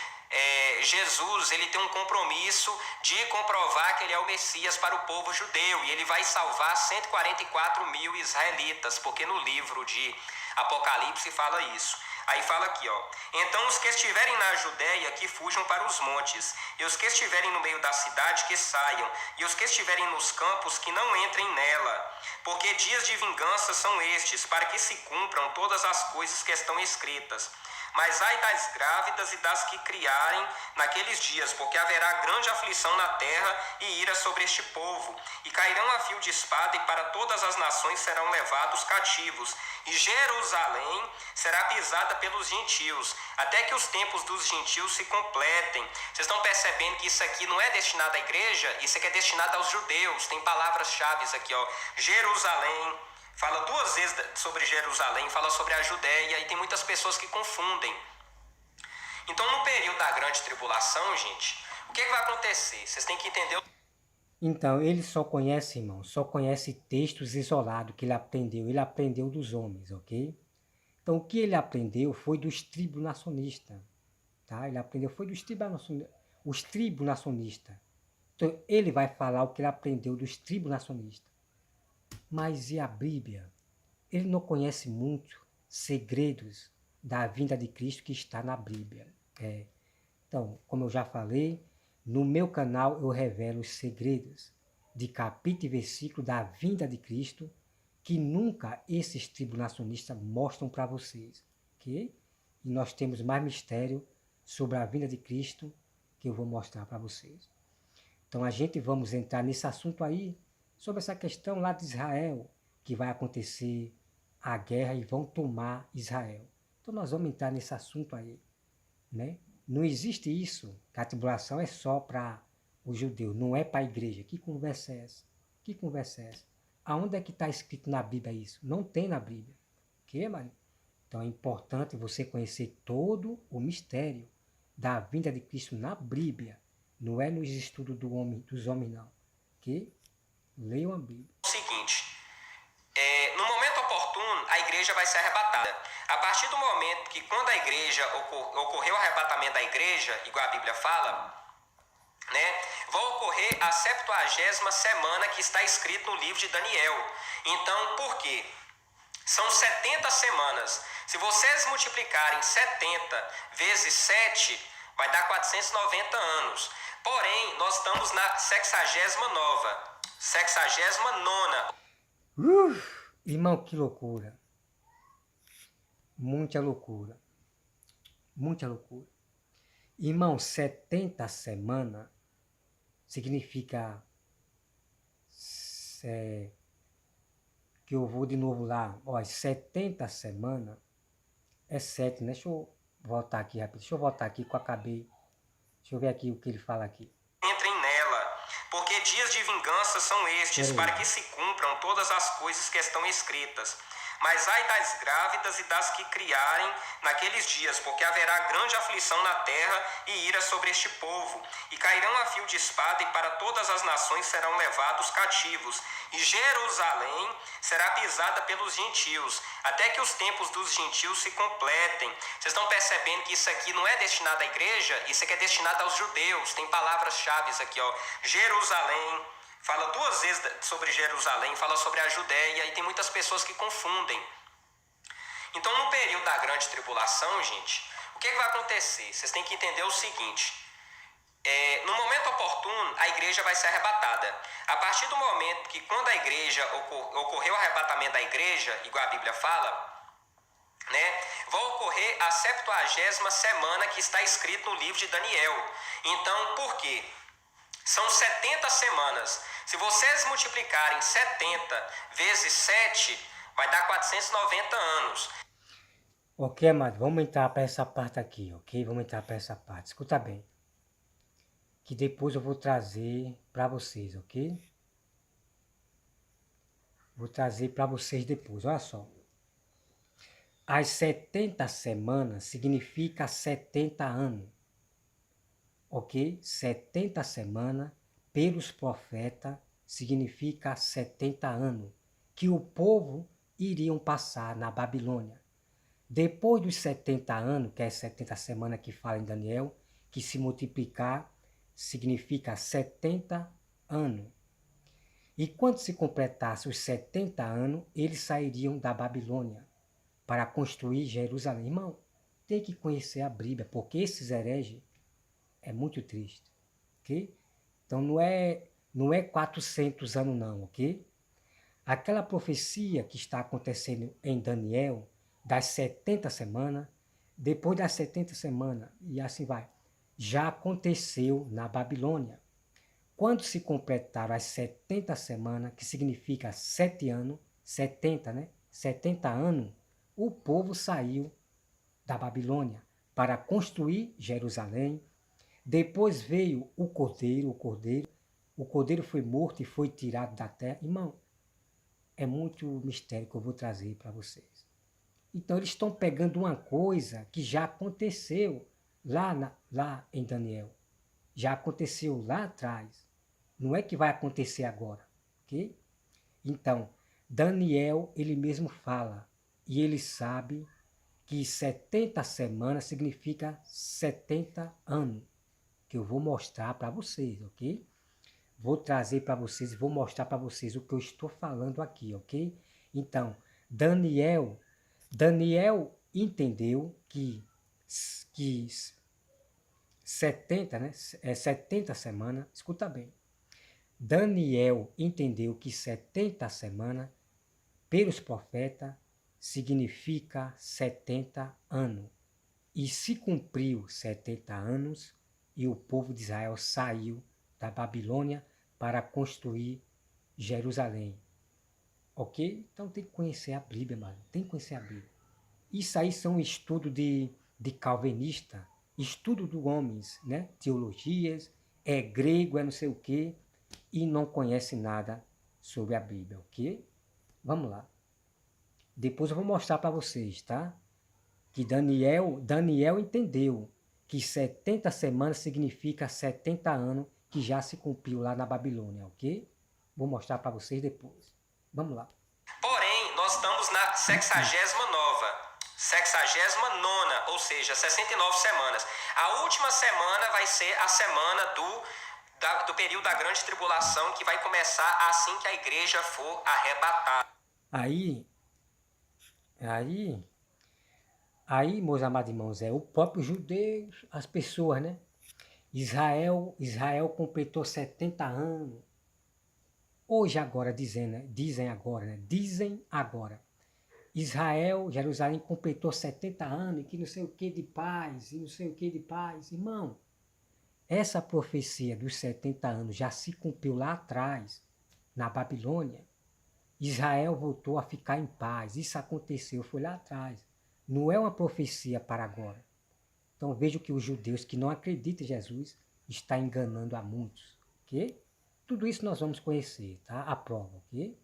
Jesus ele tem um compromisso de comprovar que ele é o Messias para o povo judeu e ele vai salvar 144 mil israelitas, porque no livro de Apocalipse fala isso. Aí fala aqui, ó. Então os que estiverem na Judéia que fujam para os montes, e os que estiverem no meio da cidade que saiam, e os que estiverem nos campos que não entrem nela, porque dias de vingança são estes, para que se cumpram todas as coisas que estão escritas. Mas ai das grávidas e das que criarem naqueles dias, porque haverá grande aflição na terra e ira sobre este povo. E cairão a fio de espada, e para todas as nações serão levados cativos. E Jerusalém será pisada pelos gentios, até que os tempos dos gentios se completem. Vocês estão percebendo que isso aqui não é destinado à igreja? Isso aqui é destinado aos judeus. Tem palavras-chave aqui, ó. Jerusalém. Fala duas vezes sobre Jerusalém, fala sobre a Judéia, e tem muitas pessoas que confundem. Então, no período da grande tribulação, gente, o que vai acontecer? Vocês têm que entender. Então, ele só conhece, irmão, só conhece textos isolados que ele aprendeu dos homens, ok? Então, o que ele aprendeu foi dos tribulacionistas, tá? Ele aprendeu, foi dos tribulacionistas. Então, ele vai falar o que ele aprendeu dos tribulacionistas. Mas e a Bíblia? Ele não conhece muito segredos da vinda de Cristo que está na Bíblia. Então, como eu já falei, no meu canal eu revelo os segredos de capítulo e versículo da vinda de Cristo que nunca esses tribulacionistas mostram para vocês. Ok? E nós temos mais mistério sobre a vinda de Cristo que eu vou mostrar para vocês. Então a gente vamos entrar nesse assunto aí, sobre essa questão lá de Israel, que vai acontecer a guerra e vão tomar Israel. Então nós vamos entrar nesse assunto aí, né? Não existe isso, que a tribulação é só para o judeu, não é para a igreja. Que conversa é essa? Que conversa é essa? Aonde é que está escrito na Bíblia isso? Não tem na Bíblia. Ok, Mário? Então é importante você conhecer todo o mistério da vinda de Cristo na Bíblia. Não é nos estudos dos homens, não. Ok? Leiam a Bíblia. O seguinte, no momento oportuno, a igreja vai ser arrebatada. A partir do momento que quando a igreja ocorreu o arrebatamento da igreja, igual a Bíblia fala, né, vai ocorrer a 70ª semana que está escrito no livro de Daniel. Então, por quê? São 70 semanas. Se vocês multiplicarem 70 vezes 7, vai dar 490 anos. Porém, nós estamos na 69ª. Irmão, que loucura. Muita loucura. Muita loucura. Irmão, 70 semanas significa que eu vou de novo lá. Ó, 70 semanas é 7, né? Deixa eu voltar aqui rápido. Deixa eu voltar aqui que eu acabei. Deixa eu ver aqui o que ele fala aqui. Entrem nela, porque dias de vingança são estes, para que se cumpram todas as coisas que estão escritas. Mas ai das grávidas e das que criarem naqueles dias, porque haverá grande aflição na terra e ira sobre este povo. E cairão a fio de espada, e para todas as nações serão levados cativos. E Jerusalém será pisada pelos gentios, até que os tempos dos gentios se completem. Vocês estão percebendo que isso aqui não é destinado à igreja? Isso aqui é destinado aos judeus. Tem palavras-chave aqui, ó. Jerusalém. Fala duas vezes sobre Jerusalém, fala sobre a Judéia, e tem muitas pessoas que confundem. Então, no período da grande tribulação, gente, o que vai acontecer? Vocês têm que entender o seguinte. No momento oportuno, a igreja vai ser arrebatada. A partir do momento que quando a igreja ocorreu o arrebatamento da igreja, igual a Bíblia fala, né, vai ocorrer a 70ª semana que está escrito no livro de Daniel. Então, por quê? São 70 semanas. Se vocês multiplicarem 70 vezes 7, vai dar 490 anos. Ok, amado, vamos entrar para essa parte aqui, ok? Vamos entrar para essa parte. Escuta bem. Que depois eu vou trazer para vocês, ok? Vou trazer para vocês depois, olha só. As 70 semanas significa 70 anos. Ok? 70 semanas, pelos profetas, significa 70 anos, que o povo iriam passar na Babilônia. Depois dos 70 anos, que é 70 semanas que fala em Daniel, que se multiplicar significa 70 anos. E quando se completasse os 70 anos, eles sairiam da Babilônia para construir Jerusalém. Irmão, tem que conhecer a Bíblia, porque esses hereges é muito triste, ok? Então não é 400 anos não, ok? Aquela profecia que está acontecendo em Daniel, das 70 semanas, depois das 70 semanas, e assim vai, já aconteceu na Babilônia. Quando se completaram as 70 semanas, que significa 7 anos, 70, né? 70 anos, o povo saiu da Babilônia para construir Jerusalém. Depois veio o cordeiro foi morto e foi tirado da terra. Irmão, é muito mistério que eu vou trazer para vocês. Então eles estão pegando uma coisa que já aconteceu lá em Daniel. Já aconteceu lá atrás. Não é que vai acontecer agora, ok? Então, Daniel, ele mesmo fala, e ele sabe que 70 semanas significa 70 anos, que eu vou mostrar para vocês, ok? Vou trazer para vocês e vou mostrar para vocês o que eu estou falando aqui, ok? Então, Daniel entendeu que 70, né? 70 semanas, escuta bem. Daniel entendeu que 70 semanas, pelos profetas, significa 70 anos. E se cumpriu 70 anos, e o povo de Israel saiu da Babilônia para construir Jerusalém. Ok? Então tem que conhecer a Bíblia, mano. Tem que conhecer a Bíblia. Isso aí são estudos de calvinista, estudo de homens, né? Teologias, é grego, é não sei o quê, e não conhece nada sobre a Bíblia, ok? Vamos lá. Depois eu vou mostrar para vocês, tá? Que Daniel entendeu que 70 semanas significa 70 anos que já se cumpriu lá na Babilônia, ok? Vou mostrar para vocês depois. Vamos lá. Porém, nós estamos na 69ª, ou seja, 69 semanas. A última semana vai ser a semana do período da grande tribulação, que vai começar assim que a igreja for arrebatada. Aí, meus amados irmãos, é o próprio judeu, as pessoas, né? Israel completou 70 anos. Hoje agora, dizem agora. Israel, Jerusalém completou 70 anos, e que não sei o que de paz, e não sei o que de paz. Irmão, essa profecia dos 70 anos já se cumpriu lá atrás, na Babilônia. Israel voltou a ficar em paz. Isso aconteceu, foi lá atrás. Não é uma profecia para agora. Então vejo que os judeus que não acreditam em Jesus estão enganando a muitos, ok? Tudo isso nós vamos conhecer, tá? A prova, ok?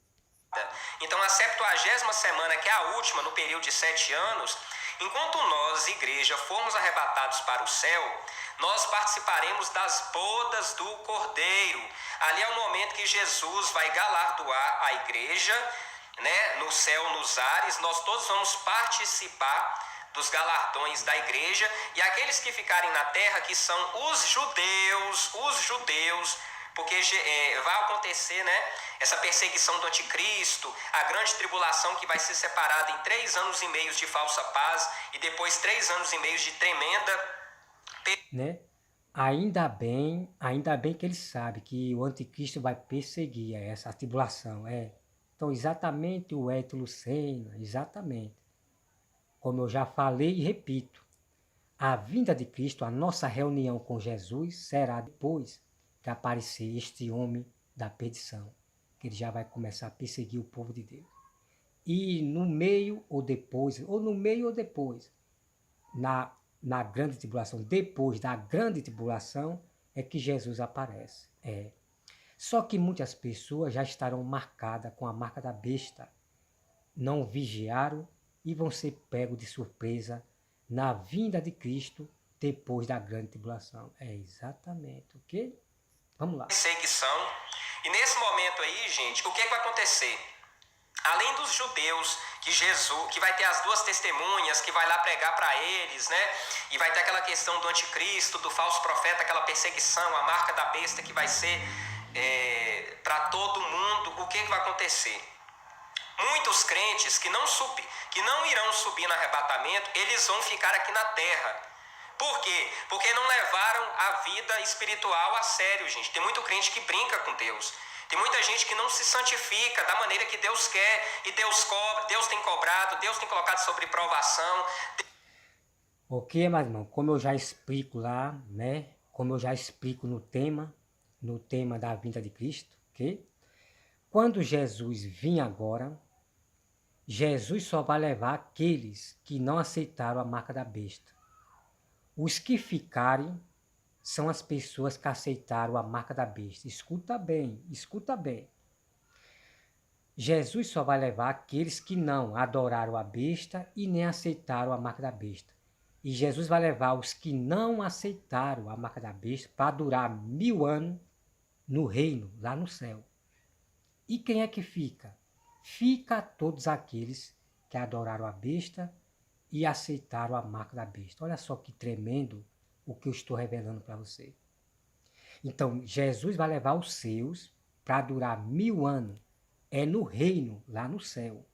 Então a 70ª semana, que é a última no período de 7 anos, enquanto nós, igreja, formos arrebatados para o céu, nós participaremos das bodas do Cordeiro. Ali é o momento que Jesus vai galardoar a igreja, né, no céu, nos ares. Nós todos vamos participar dos galardões da igreja, e aqueles que ficarem na terra, que são os judeus, porque vai acontecer, né, essa perseguição do anticristo, a grande tribulação, que vai ser separada em 3 anos e meio de falsa paz, e depois 3 anos e meio de tremenda... Né? Ainda bem que ele sabe que o anticristo vai perseguir essa tribulação. Então, exatamente o Hélio Lucena, exatamente. Como eu já falei e repito, a vinda de Cristo, a nossa reunião com Jesus, será depois que aparecer este homem da perdição, que ele já vai começar a perseguir o povo de Deus. E no meio ou depois, na grande tribulação, depois da grande tribulação, é que Jesus aparece. Só que muitas pessoas já estarão marcadas com a marca da besta, não vigiaram e vão ser pegos de surpresa na vinda de Cristo depois da grande tribulação. Exatamente, ok? Vamos lá. Perseguição. E nesse momento aí, gente, o que vai acontecer? Além dos judeus, que Jesus, que vai ter as duas testemunhas, que vai lá pregar para eles, né? E vai ter aquela questão do anticristo, do falso profeta, aquela perseguição, a marca da besta que vai ser para todo mundo. O que vai acontecer? Muitos crentes que não irão subir no arrebatamento, eles vão ficar aqui na terra. Por quê? Porque não levaram a vida espiritual a sério, gente. Tem muito crente que brinca com Deus. Tem muita gente que não se santifica da maneira que Deus quer, e Deus cobra, Deus tem cobrado, Deus tem colocado sobre provação. Ok, meu irmão, como eu já explico lá, né? Como eu já explico no tema da vinda de Cristo, ok? Quando Jesus vir agora, Jesus só vai levar aqueles que não aceitaram a marca da besta. Os que ficarem são as pessoas que aceitaram a marca da besta. Escuta bem, escuta bem. Jesus só vai levar aqueles que não adoraram a besta e nem aceitaram a marca da besta. E Jesus vai levar os que não aceitaram a marca da besta para durar 1000 anos no reino, lá no céu. E quem é que fica? Fica todos aqueles que adoraram a besta e aceitaram a marca da besta. Olha só que tremendo o que eu estou revelando para você. Então, Jesus vai levar os seus para durar 1000 anos. É no reino, lá no céu.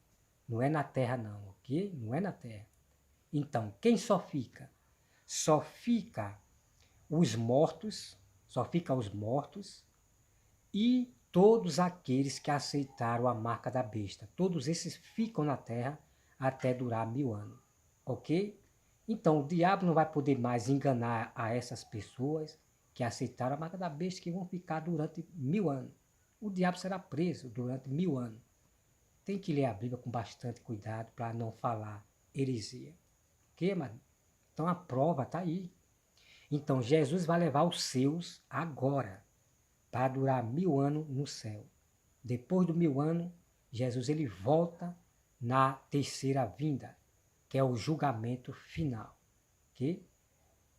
Não é na terra não, ok? Não é na terra. Então, quem só fica? Só fica os mortos, e todos aqueles que aceitaram a marca da besta. Todos esses ficam na terra até durar 1000 anos, ok? Então, o diabo não vai poder mais enganar a essas pessoas que aceitaram a marca da besta, que vão ficar durante 1000 anos. O diabo será preso durante 1000 anos. Tem que ler a Bíblia com bastante cuidado para não falar heresia. Ok, mano? Então a prova está aí. Então Jesus vai levar os seus agora, para durar 1000 anos no céu. Depois do 1000 anos, Jesus ele volta na terceira vinda, que é o julgamento final. Ok?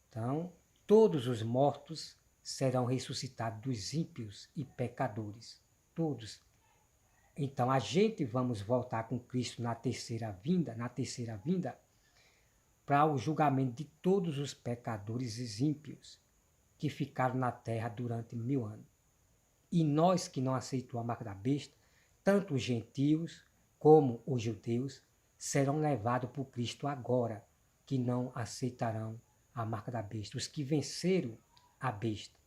Então, todos os mortos serão ressuscitados dos ímpios e pecadores. Todos. Então, a gente vamos voltar com Cristo na terceira vinda, para o julgamento de todos os pecadores e ímpios que ficaram na terra durante 1000 anos. E nós que não aceitamos a marca da besta, tanto os gentios como os judeus, serão levados por Cristo agora, que não aceitarão a marca da besta, os que venceram a besta.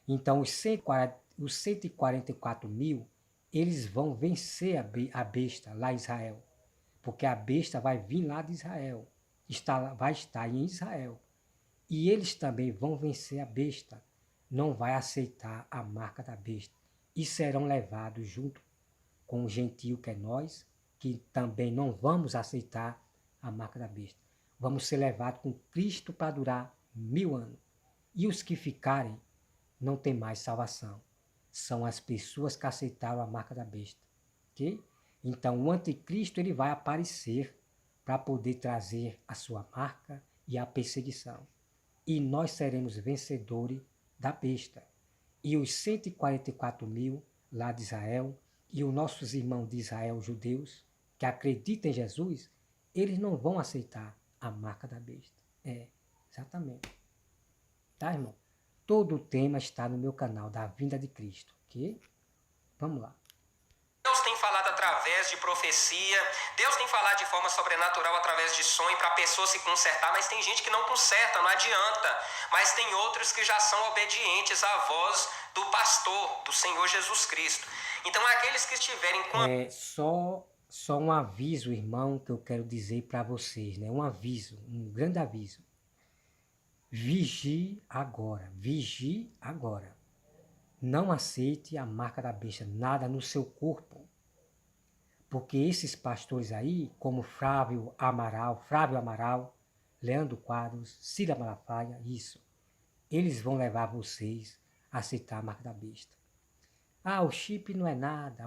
Então, os 144 mil, eles vão vencer a besta lá em Israel, porque a besta vai vir lá de Israel, vai estar em Israel. E eles também vão vencer a besta, não vai aceitar a marca da besta, e serão levados junto com o gentio que é nós, que também não vamos aceitar a marca da besta. Vamos ser levados com Cristo para durar 1000 anos. E os que ficarem não tem mais salvação. São as pessoas que aceitaram a marca da besta. Ok? Então o anticristo ele vai aparecer para poder trazer a sua marca e a perseguição. E nós seremos vencedores da besta. E os 144 mil lá de Israel e os nossos irmãos de Israel judeus que acreditam em Jesus, eles não vão aceitar a marca da besta. É, exatamente. Tá, irmão? Todo o tema está no meu canal da Vinda de Cristo, ok? Vamos lá. Deus tem falado através de profecia, Deus tem falado de forma sobrenatural através de sonho para a pessoa se consertar, mas tem gente que não conserta, não adianta. Mas tem outros que já são obedientes à voz do pastor, do Senhor Jesus Cristo. Então aqueles que estiverem com... Só um aviso, irmão, que eu quero dizer para vocês, né? Um aviso, um grande aviso. Vigie agora, vigie agora. Não aceite a marca da besta, nada no seu corpo. Porque esses pastores aí, como Flávio Amaral, Leandro Quadros, Cida Malafaia, eles vão levar vocês a aceitar a marca da besta. Ah, o chip não é nada,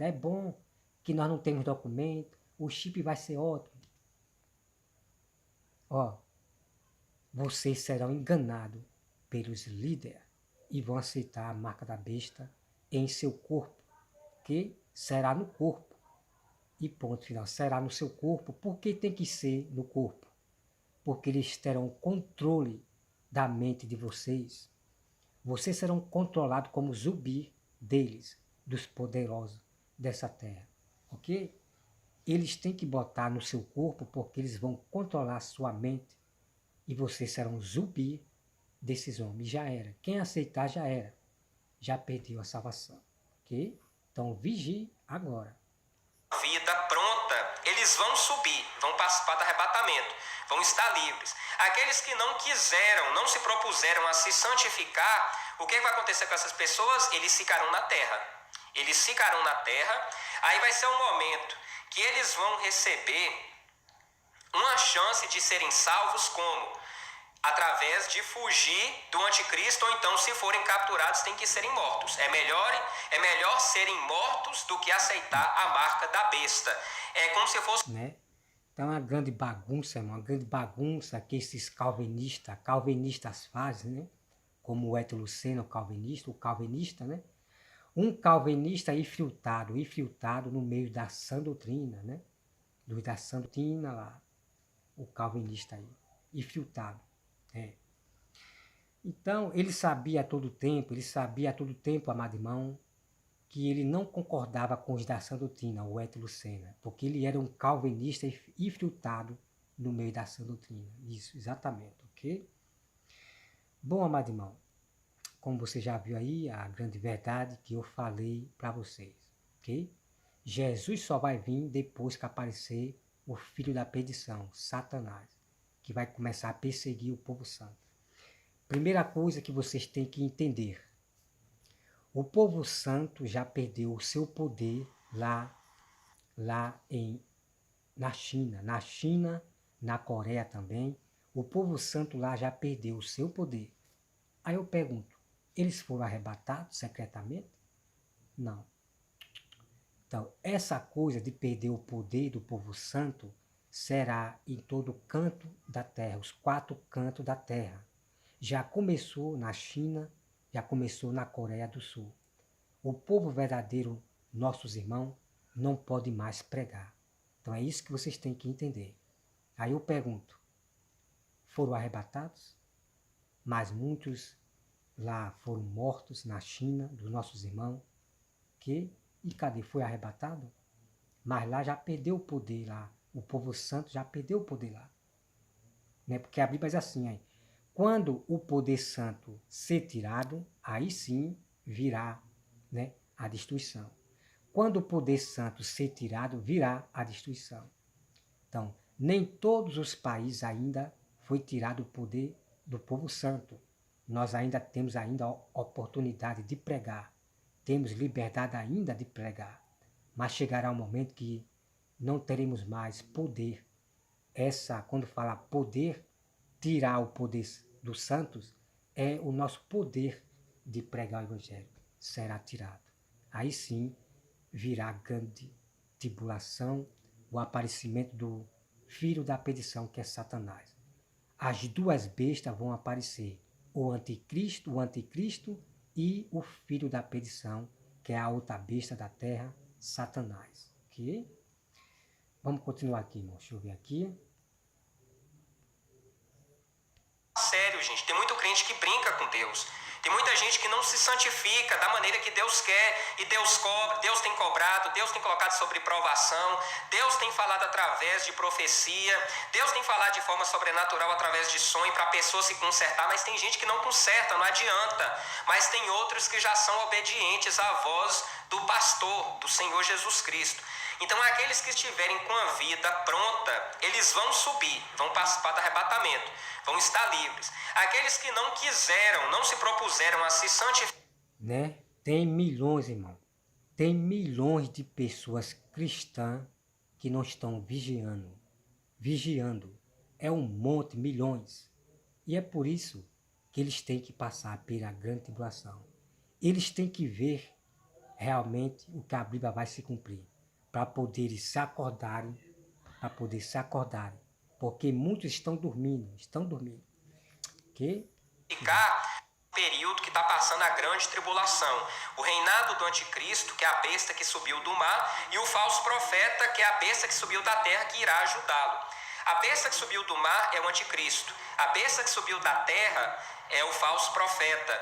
é bom que nós não temos documento, o chip vai ser ótimo. Ó, vocês serão enganados pelos líderes e vão aceitar a marca da besta em seu corpo, ok? será no corpo. E ponto final, será no seu corpo. Por que tem que ser no corpo? Porque eles terão controle da mente de vocês. Vocês serão controlados como zumbi deles, dos poderosos dessa terra. Ok? Eles têm que botar no seu corpo porque eles vão controlar a sua mente e vocês serão zumbi desses homens. Já era. Quem aceitar já era. Já perdeu a salvação. Ok? Então vigie agora. Vida pronta, eles vão subir, vão participar do arrebatamento, vão estar livres. Aqueles que não quiseram, não se propuseram a se santificar, o que vai acontecer com essas pessoas? Eles ficarão na terra. Eles ficarão na terra, aí vai ser um momento que eles vão receber uma chance de serem salvos como? Através de fugir do anticristo, ou então, se forem capturados, tem que serem mortos. É melhor serem mortos do que aceitar a marca da besta. É como se fosse... Né? Então é uma grande bagunça, uma grande bagunça que esses calvinistas fazem, né? Como o Hétero Lucena, o calvinista, né? Um calvinista infiltrado no meio da sã doutrina, né? Da sã doutrina lá, o calvinista aí, infiltrado. É. Então, ele sabia a todo tempo, amado irmão, que ele não concordava com os da sã doutrina, o Hétero Lucena, porque ele era um calvinista infiltrado no meio da sã doutrina. Isso, exatamente, ok? Bom, amado irmão, como você já viu aí, a grande verdade que eu falei para vocês, ok? Jesus só vai vir depois que aparecer o filho da perdição, Satanás, que vai começar a perseguir o povo santo. Primeira coisa que vocês têm que entender, o povo santo já perdeu o seu poder na China, na Coreia também, o povo santo lá já perdeu o seu poder. Aí eu pergunto, eles foram arrebatados secretamente? Não. Então, essa coisa de perder o poder do povo santo será em todo canto da terra, os 4 cantos da terra. Já começou na China, já começou na Coreia do Sul. O povo verdadeiro, nossos irmãos, não pode mais pregar. Então é isso que vocês têm que entender. Aí eu pergunto, foram arrebatados? Mas muitos lá foram mortos na China, dos nossos irmãos, e cadê? Foi arrebatado? Mas lá já perdeu o poder lá, o povo santo já perdeu o poder lá. Né? Porque a Bíblia diz assim, aí, quando o poder santo ser tirado, aí sim virá, né, a destruição. Quando o poder santo ser tirado, virá a destruição. Então, nem todos os países ainda foi tirado o poder do povo santo. Nós ainda temos a oportunidade de pregar. Temos liberdade ainda de pregar. Mas chegará um momento que não teremos mais poder. Quando fala poder, tirar o poder dos santos, é o nosso poder de pregar o evangelho. Será tirado. Aí sim virá grande tribulação, o aparecimento do filho da perdição, que é Satanás. As 2 bestas vão aparecer, o anticristo e o filho da perdição, que é a outra besta da terra, Satanás. Ok? Vamos continuar aqui, irmão. Deixa eu ver aqui. Sério, gente, tem muito crente que brinca com Deus. Tem muita gente que não se santifica da maneira que Deus quer, e Deus cobra, Deus tem cobrado, Deus tem colocado sobre provação, Deus tem falado através de profecia, Deus tem falado de forma sobrenatural através de sonho para a pessoa se consertar, mas tem gente que não conserta, não adianta. Mas tem outros que já são obedientes à voz do pastor, do Senhor Jesus Cristo. Então, aqueles que estiverem com a vida pronta, eles vão subir, vão participar do arrebatamento, vão estar livres. Aqueles que não quiseram, não se propuseram a se santificar... Né? Tem milhões, irmão. Tem milhões de pessoas cristãs que não estão vigiando. Vigiando. É um monte, milhões. E é por isso que eles têm que passar pela grande tribulação. Eles têm que ver realmente o que a Bíblia vai se cumprir. Para poderem se acordarem, porque muitos estão dormindo, ok? Período que está passando a grande grande tribulação, o reinado do anticristo, que é a besta que subiu do mar, e o falso profeta, que é a besta que subiu da terra, que irá ajudá-lo. A besta que subiu do mar é o anticristo. A besta que subiu da terra é o falso profeta,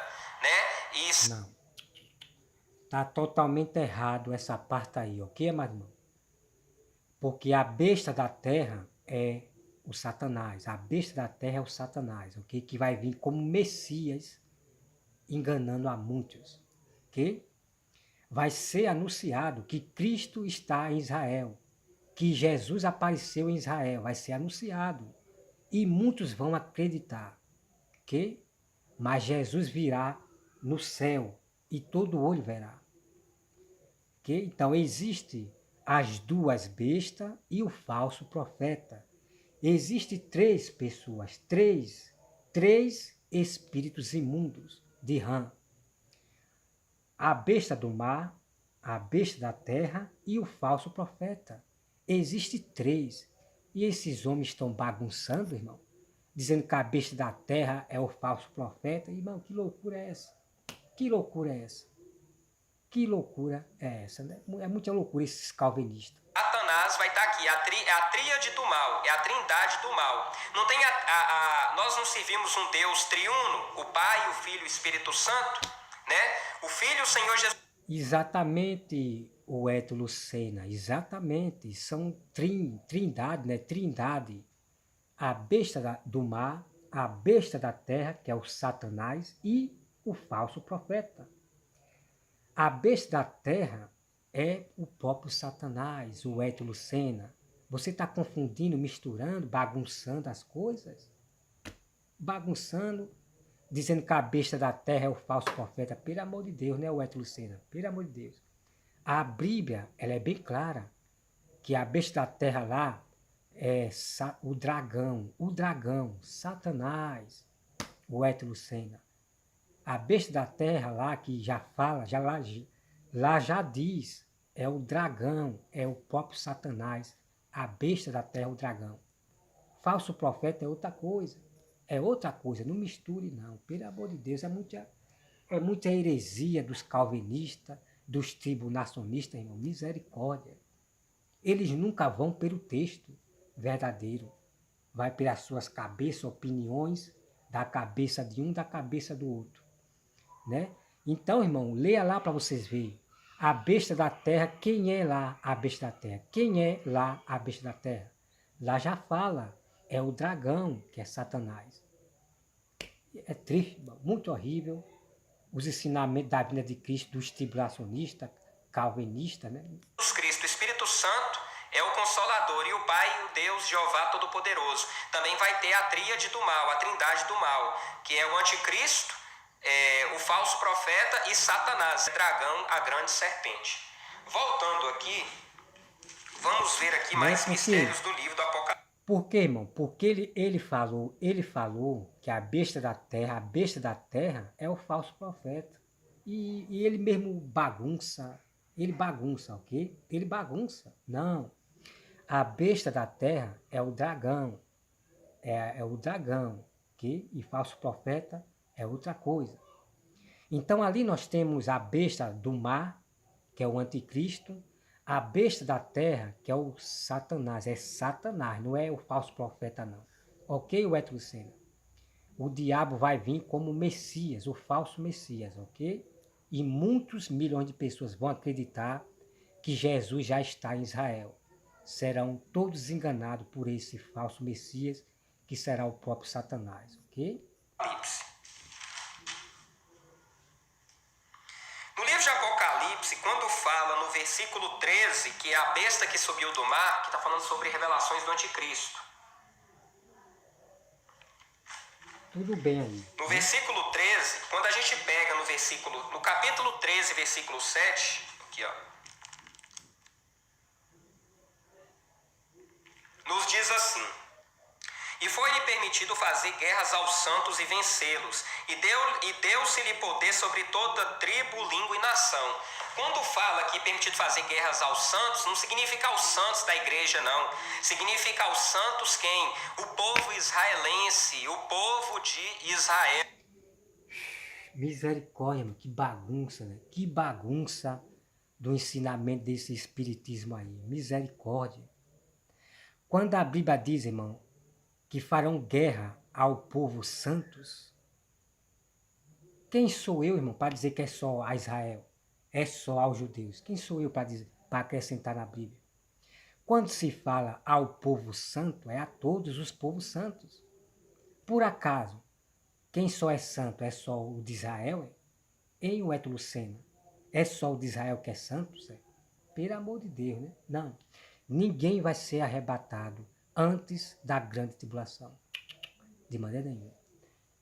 né? E... Não. Tá totalmente errado essa parte aí, ok, amado irmão? Porque a besta da terra é o Satanás. A besta da terra é o Satanás, ok? Que vai vir como Messias, enganando a muitos, ok? Vai ser anunciado que Cristo está em Israel, que Jesus apareceu em Israel, vai ser anunciado. E muitos vão acreditar, ok? Mas Jesus virá no céu e todo olho verá. Ok? Então existe as duas bestas e o falso profeta. Existem três pessoas, três espíritos imundos de Rã. A besta do mar, a besta da terra e o falso profeta. Existem três. E esses homens estão bagunçando, irmão, dizendo que a besta da terra é o falso profeta. Irmão, que loucura é essa? Que loucura é essa? Que loucura é essa, né? É muita loucura esses calvinistas. Satanás vai estar aqui, é a tríade do mal, é a trindade do mal. Não tem nós não servimos um Deus triuno, o Pai, o Filho e o Espírito Santo, né? O Filho, o Senhor Jesus. Exatamente, o Eto Lucena, exatamente. São trindade, né? Trindade. A besta do mar, a besta da terra, que é o Satanás, e o falso profeta. A besta da terra é o próprio Satanás, o Eto Lucena. Você está confundindo, misturando, bagunçando as coisas? Bagunçando, dizendo que a besta da terra é o falso profeta. Pelo amor de Deus, né, o Eto Lucena? Pelo amor de Deus. A Bíblia, ela é bem clara, que a besta da terra lá é o dragão, Satanás, o Eto Lucena. A besta da terra lá, que já fala, lá já diz, é o dragão, é o próprio Satanás. A besta da terra é o dragão. Falso profeta é outra coisa. É outra coisa, não misture não. Pelo amor de Deus, é muita heresia dos calvinistas, dos tribulacionistas, irmão. Misericórdia. Eles nunca vão pelo texto verdadeiro. Vai pelas suas cabeças, opiniões, da cabeça de um, da cabeça do outro. Né? Então, irmão, leia lá para vocês verem. A besta da terra, quem é lá a besta da terra? Quem é lá a besta da terra? Lá já fala, é o dragão, que é Satanás. É triste, irmão, muito horrível. Os ensinamentos da vinda de Cristo, dos tribulacionistas, calvinistas, né? Jesus Cristo, Espírito Santo, é o Consolador, e o Pai, o Deus, Jeová Todo-Poderoso. Também vai ter a tríade do mal, a trindade do mal, que é o anticristo, o falso profeta e Satanás, dragão, a grande serpente. Voltando aqui, vamos ver aqui mais mistérios do livro do Apocalipse. Por quê, irmão? Porque ele falou que a besta da terra é o falso profeta. E ele mesmo bagunça, ok? Ele bagunça. Não. A besta da terra é o dragão, é o dragão, ok? E falso profeta é outra coisa. Então ali nós temos a besta do mar, que é o anticristo, a besta da terra, que é o Satanás, não é o falso profeta não. Ok, o Eto Lucena? O diabo vai vir como Messias, o falso Messias, ok? E muitos milhões de pessoas vão acreditar que Jesus já está em Israel. Serão todos enganados por esse falso Messias, que será o próprio Satanás, ok? No livro de Apocalipse, quando fala no versículo 13, que é a besta que subiu do mar, que está falando sobre revelações do anticristo. Tudo bem aí. No versículo 13, quando a gente pega no capítulo 13, versículo 7, aqui ó, nos diz assim: e foi-lhe permitido fazer guerras aos santos e vencê-los, e deu-se-lhe poder sobre toda tribo, língua e nação. Quando fala que permitido fazer guerras aos santos, não significa aos santos da igreja, não. Significa aos santos quem? O povo israelense, o povo de Israel. Misericórdia, mano, que bagunça, né? Que bagunça do ensinamento desse espiritismo aí. Misericórdia. Quando a Bíblia diz, irmão, que farão guerra ao povo santos, quem sou eu, irmão, para dizer que é só a Israel? É só aos judeus? Quem sou eu para dizer, para acrescentar na Bíblia? Quando se fala ao povo santo, é a todos os povos santos. Por acaso, quem só é santo é só o de Israel? Ei, o Eto Lucena, é só o de Israel que é santo? Zé? Pelo amor de Deus, né? Não. Ninguém vai ser arrebatado antes da grande tribulação. De maneira nenhuma.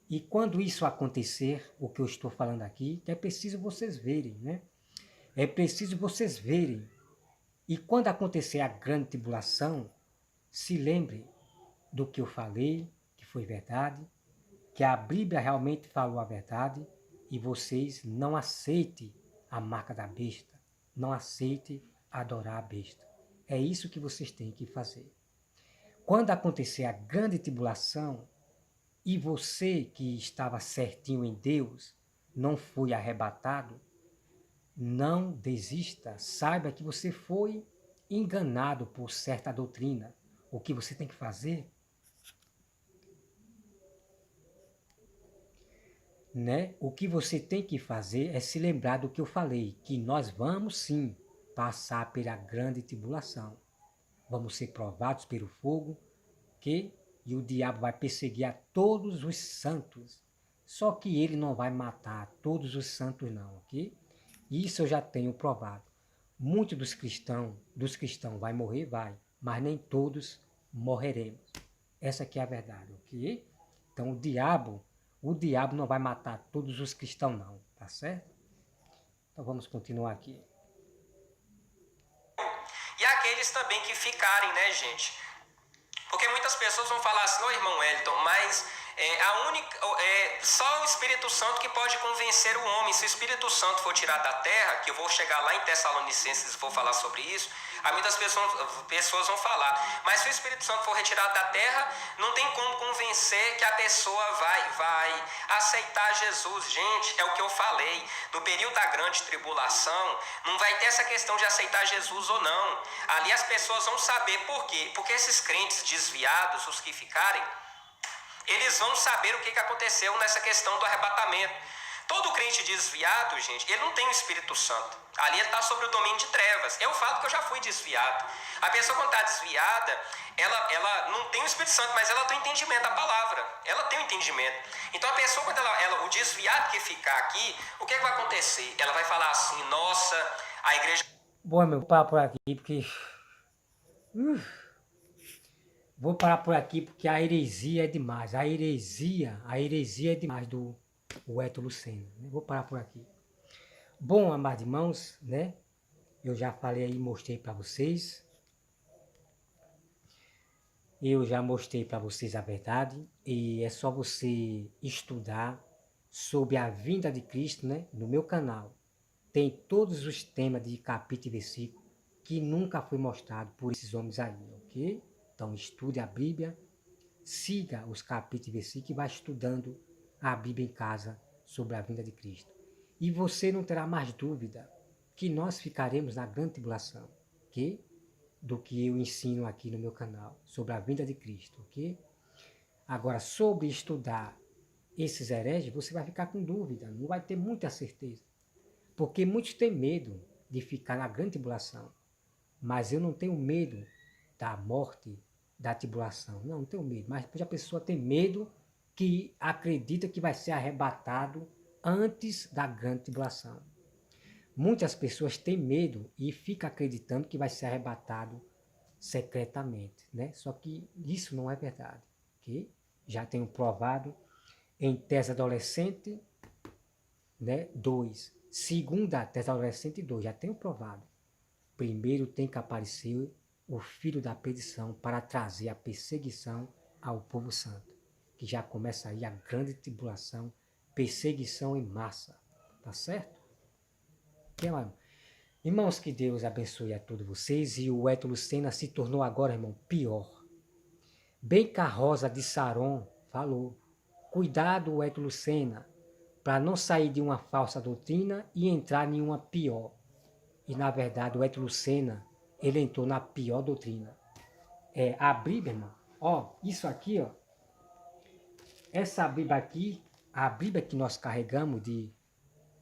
E quando isso acontecer, o que eu estou falando aqui, é preciso vocês verem, né? É preciso vocês verem. E quando acontecer a grande tribulação, se lembrem do que eu falei, que foi verdade, que a Bíblia realmente falou a verdade, e vocês não aceitem a marca da besta, não aceitem adorar a besta. É isso que vocês têm que fazer. Quando acontecer a grande tribulação, e você que estava certinho em Deus, não foi arrebatado, não desista, saiba que você foi enganado por certa doutrina. O que você tem que fazer, né? O que você tem que fazer é se lembrar do que eu falei, que nós vamos sim passar pela grande tribulação. Vamos ser provados pelo fogo, que e o diabo vai perseguir a todos os santos. Só que ele não vai matar todos os santos não, ok? Isso eu já tenho provado. Muitos dos cristãos vai morrer, vai, mas nem todos morreremos. Essa aqui é a verdade, ok? Então o diabo não vai matar todos os cristãos não, tá certo? Então vamos continuar aqui. E aqueles também que ficarem, né, gente? Porque muitas pessoas vão falar assim, ô irmão Wellington, mas só o Espírito Santo que pode convencer o homem. Se o Espírito Santo for tirado da terra, que eu vou chegar lá em Tessalonicenses e vou falar sobre isso, aí muitas pessoas vão falar, mas se o Espírito Santo for retirado da terra, não tem como convencer que a pessoa vai aceitar Jesus. Gente, é o que eu falei, no período da grande tribulação, não vai ter essa questão de aceitar Jesus ou não. Ali as pessoas vão saber por quê, porque esses crentes desviados, os que ficarem, eles vão saber o que aconteceu nessa questão do arrebatamento. Todo crente desviado, gente, ele não tem o Espírito Santo. Ali ele está sobre o domínio de trevas. Eu falo que eu já fui desviado. A pessoa quando está desviada, ela não tem o Espírito Santo, mas ela tem o entendimento da palavra. Ela tem o entendimento. Então a pessoa, quando o desviado que ficar aqui, o que vai acontecer? Ela vai falar assim, nossa, a igreja... Bom, meu, parar por aqui, porque... Vou parar por aqui porque a heresia é demais. A heresia é demais do Eto Lucena. Né? Vou parar por aqui. Bom, amados irmãos, né? Eu já falei aí, mostrei para vocês. Eu já mostrei para vocês a verdade. E é só você estudar sobre a vinda de Cristo, né? No meu canal. Tem todos os temas de capítulo e versículo que nunca foi mostrado por esses homens aí, ok? Então estude a Bíblia, siga os capítulos e versículos e vá estudando a Bíblia em casa sobre a vinda de Cristo. E você não terá mais dúvida que nós ficaremos na grande tribulação, ok? Do que eu ensino aqui no meu canal sobre a vinda de Cristo, ok? Agora, sobre estudar esses hereges, você vai ficar com dúvida, não vai ter muita certeza. Porque muitos têm medo de ficar na grande tribulação. Mas eu não tenho medo da morte, da tribulação. Não tenho medo. Mas a pessoa tem medo que acredita que vai ser arrebatado antes da grande tribulação. Muitas pessoas têm medo e ficam acreditando que vai ser arrebatado secretamente, né? Só que isso não é verdade, ok? Já tenho provado em Tessalonicenses, né, 2. Segunda Tessalonicenses 2, já tenho provado. Primeiro tem que aparecer o filho da perdição para trazer a perseguição ao povo santo. Que já começa aí a grande tribulação, perseguição em massa. Tá certo? Irmãos, que Deus abençoe a todos vocês. E o Eto Lucena se tornou agora, irmão, pior. Bem Carrosa de Saron falou. Cuidado, Eto Lucena. para não sair de uma falsa doutrina e entrar em uma pior. E, na verdade, o Hélio Lucena, ele entrou na pior doutrina. A Bíblia, irmão, ó, isso aqui, ó, essa Bíblia aqui, a Bíblia que nós carregamos de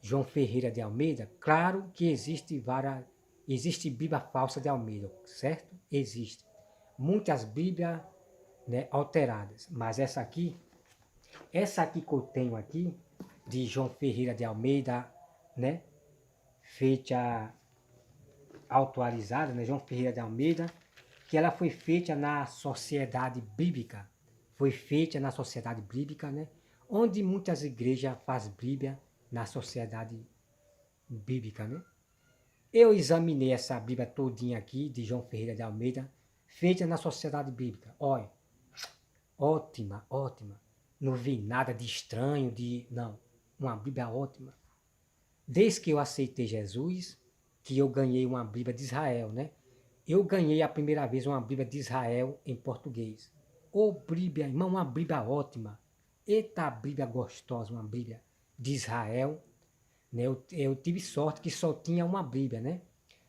João Ferreira de Almeida, claro que existe Bíblia falsa de Almeida, certo? Existe. Muitas Bíblias, né, alteradas, mas essa aqui que eu tenho aqui, de João Ferreira de Almeida, né, feita atualizada, né, João Ferreira de Almeida, que ela foi feita na Sociedade Bíblica, né, onde muitas igrejas fazem Bíblia na Sociedade Bíblica, né. Eu examinei essa Bíblia todinha aqui, de João Ferreira de Almeida, feita na Sociedade Bíblica. Olha, ótima, ótima. Não vi nada de estranho, não. Uma Bíblia ótima. Desde que eu aceitei Jesus, que eu ganhei uma Bíblia de Israel, né? Eu ganhei a primeira vez uma Bíblia de Israel em português. Ô Bíblia, irmão, uma Bíblia ótima. Eita Bíblia gostosa, uma Bíblia de Israel. Né? Eu tive sorte que só tinha uma Bíblia, né?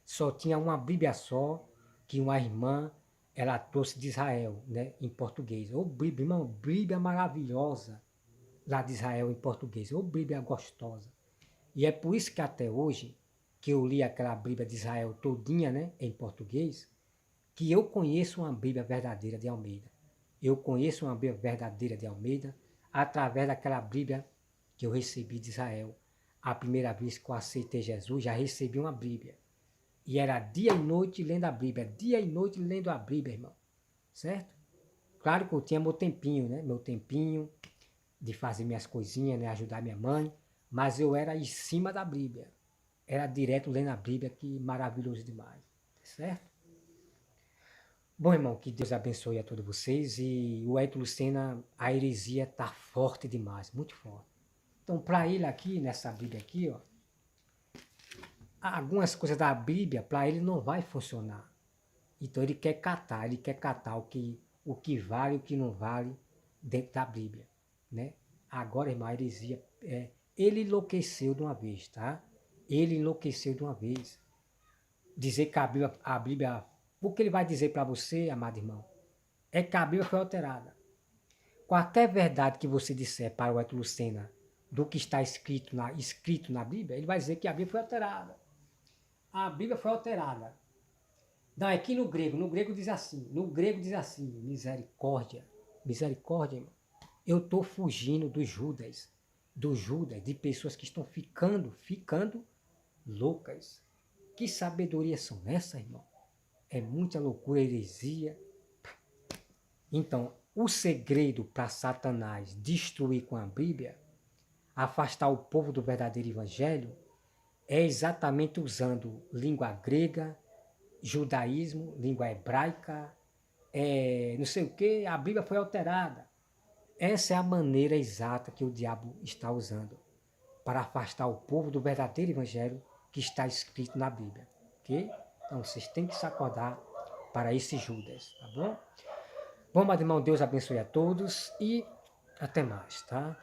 Só tinha uma Bíblia só, que uma irmã, ela trouxe de Israel, né? Em português. Ô Bíblia, irmão, Bíblia maravilhosa lá de Israel em português. Ô Bíblia gostosa. E é por isso que até hoje, que eu li aquela Bíblia de Israel todinha, né? Em português, que eu conheço uma Bíblia verdadeira de Almeida. Eu conheço uma Bíblia verdadeira de Almeida através daquela Bíblia que eu recebi de Israel. A primeira vez que eu aceitei Jesus, já recebi uma Bíblia. E era dia e noite lendo a Bíblia. Dia e noite lendo a Bíblia, irmão. Certo? Claro que eu tinha meu tempinho, né? Meu tempinho de fazer minhas coisinhas, né? Ajudar minha mãe. Mas eu era em cima da Bíblia. Era direto lendo a Bíblia, que maravilhoso demais. Certo? Bom, irmão, que Deus abençoe a todos vocês. E o Hélio Lucena, a heresia tá forte demais, muito forte. Então, para ele aqui, nessa Bíblia aqui, ó, algumas coisas da Bíblia, para ele não vai funcionar. Então, ele quer catar o que vale e o que não vale dentro da Bíblia, né? Agora, irmão, a heresia, ele enlouqueceu de uma vez, tá? Ele enlouqueceu de uma vez. Dizer que a Bíblia, o que ele vai dizer para você, amado irmão, é que a Bíblia foi alterada. Qualquer verdade que você disser para o Hélio Lucena do que está escrito na Bíblia, ele vai dizer que a Bíblia foi alterada. A Bíblia foi alterada. Não, é que no grego diz assim, misericórdia, irmão. Eu estou fugindo dos Judas, de pessoas que estão ficando loucas. Que sabedoria são essas, irmão? É muita loucura, heresia. Então, o segredo para Satanás destruir com a Bíblia, afastar o povo do verdadeiro evangelho, é exatamente usando língua grega, judaísmo, língua hebraica, não sei o que, a Bíblia foi alterada. Essa é a maneira exata que o diabo está usando para afastar o povo do verdadeiro evangelho que está escrito na Bíblia, ok? Então vocês têm que se acordar para esse Judas, tá bom? Bom, meu irmão, Deus abençoe a todos e até mais, tá?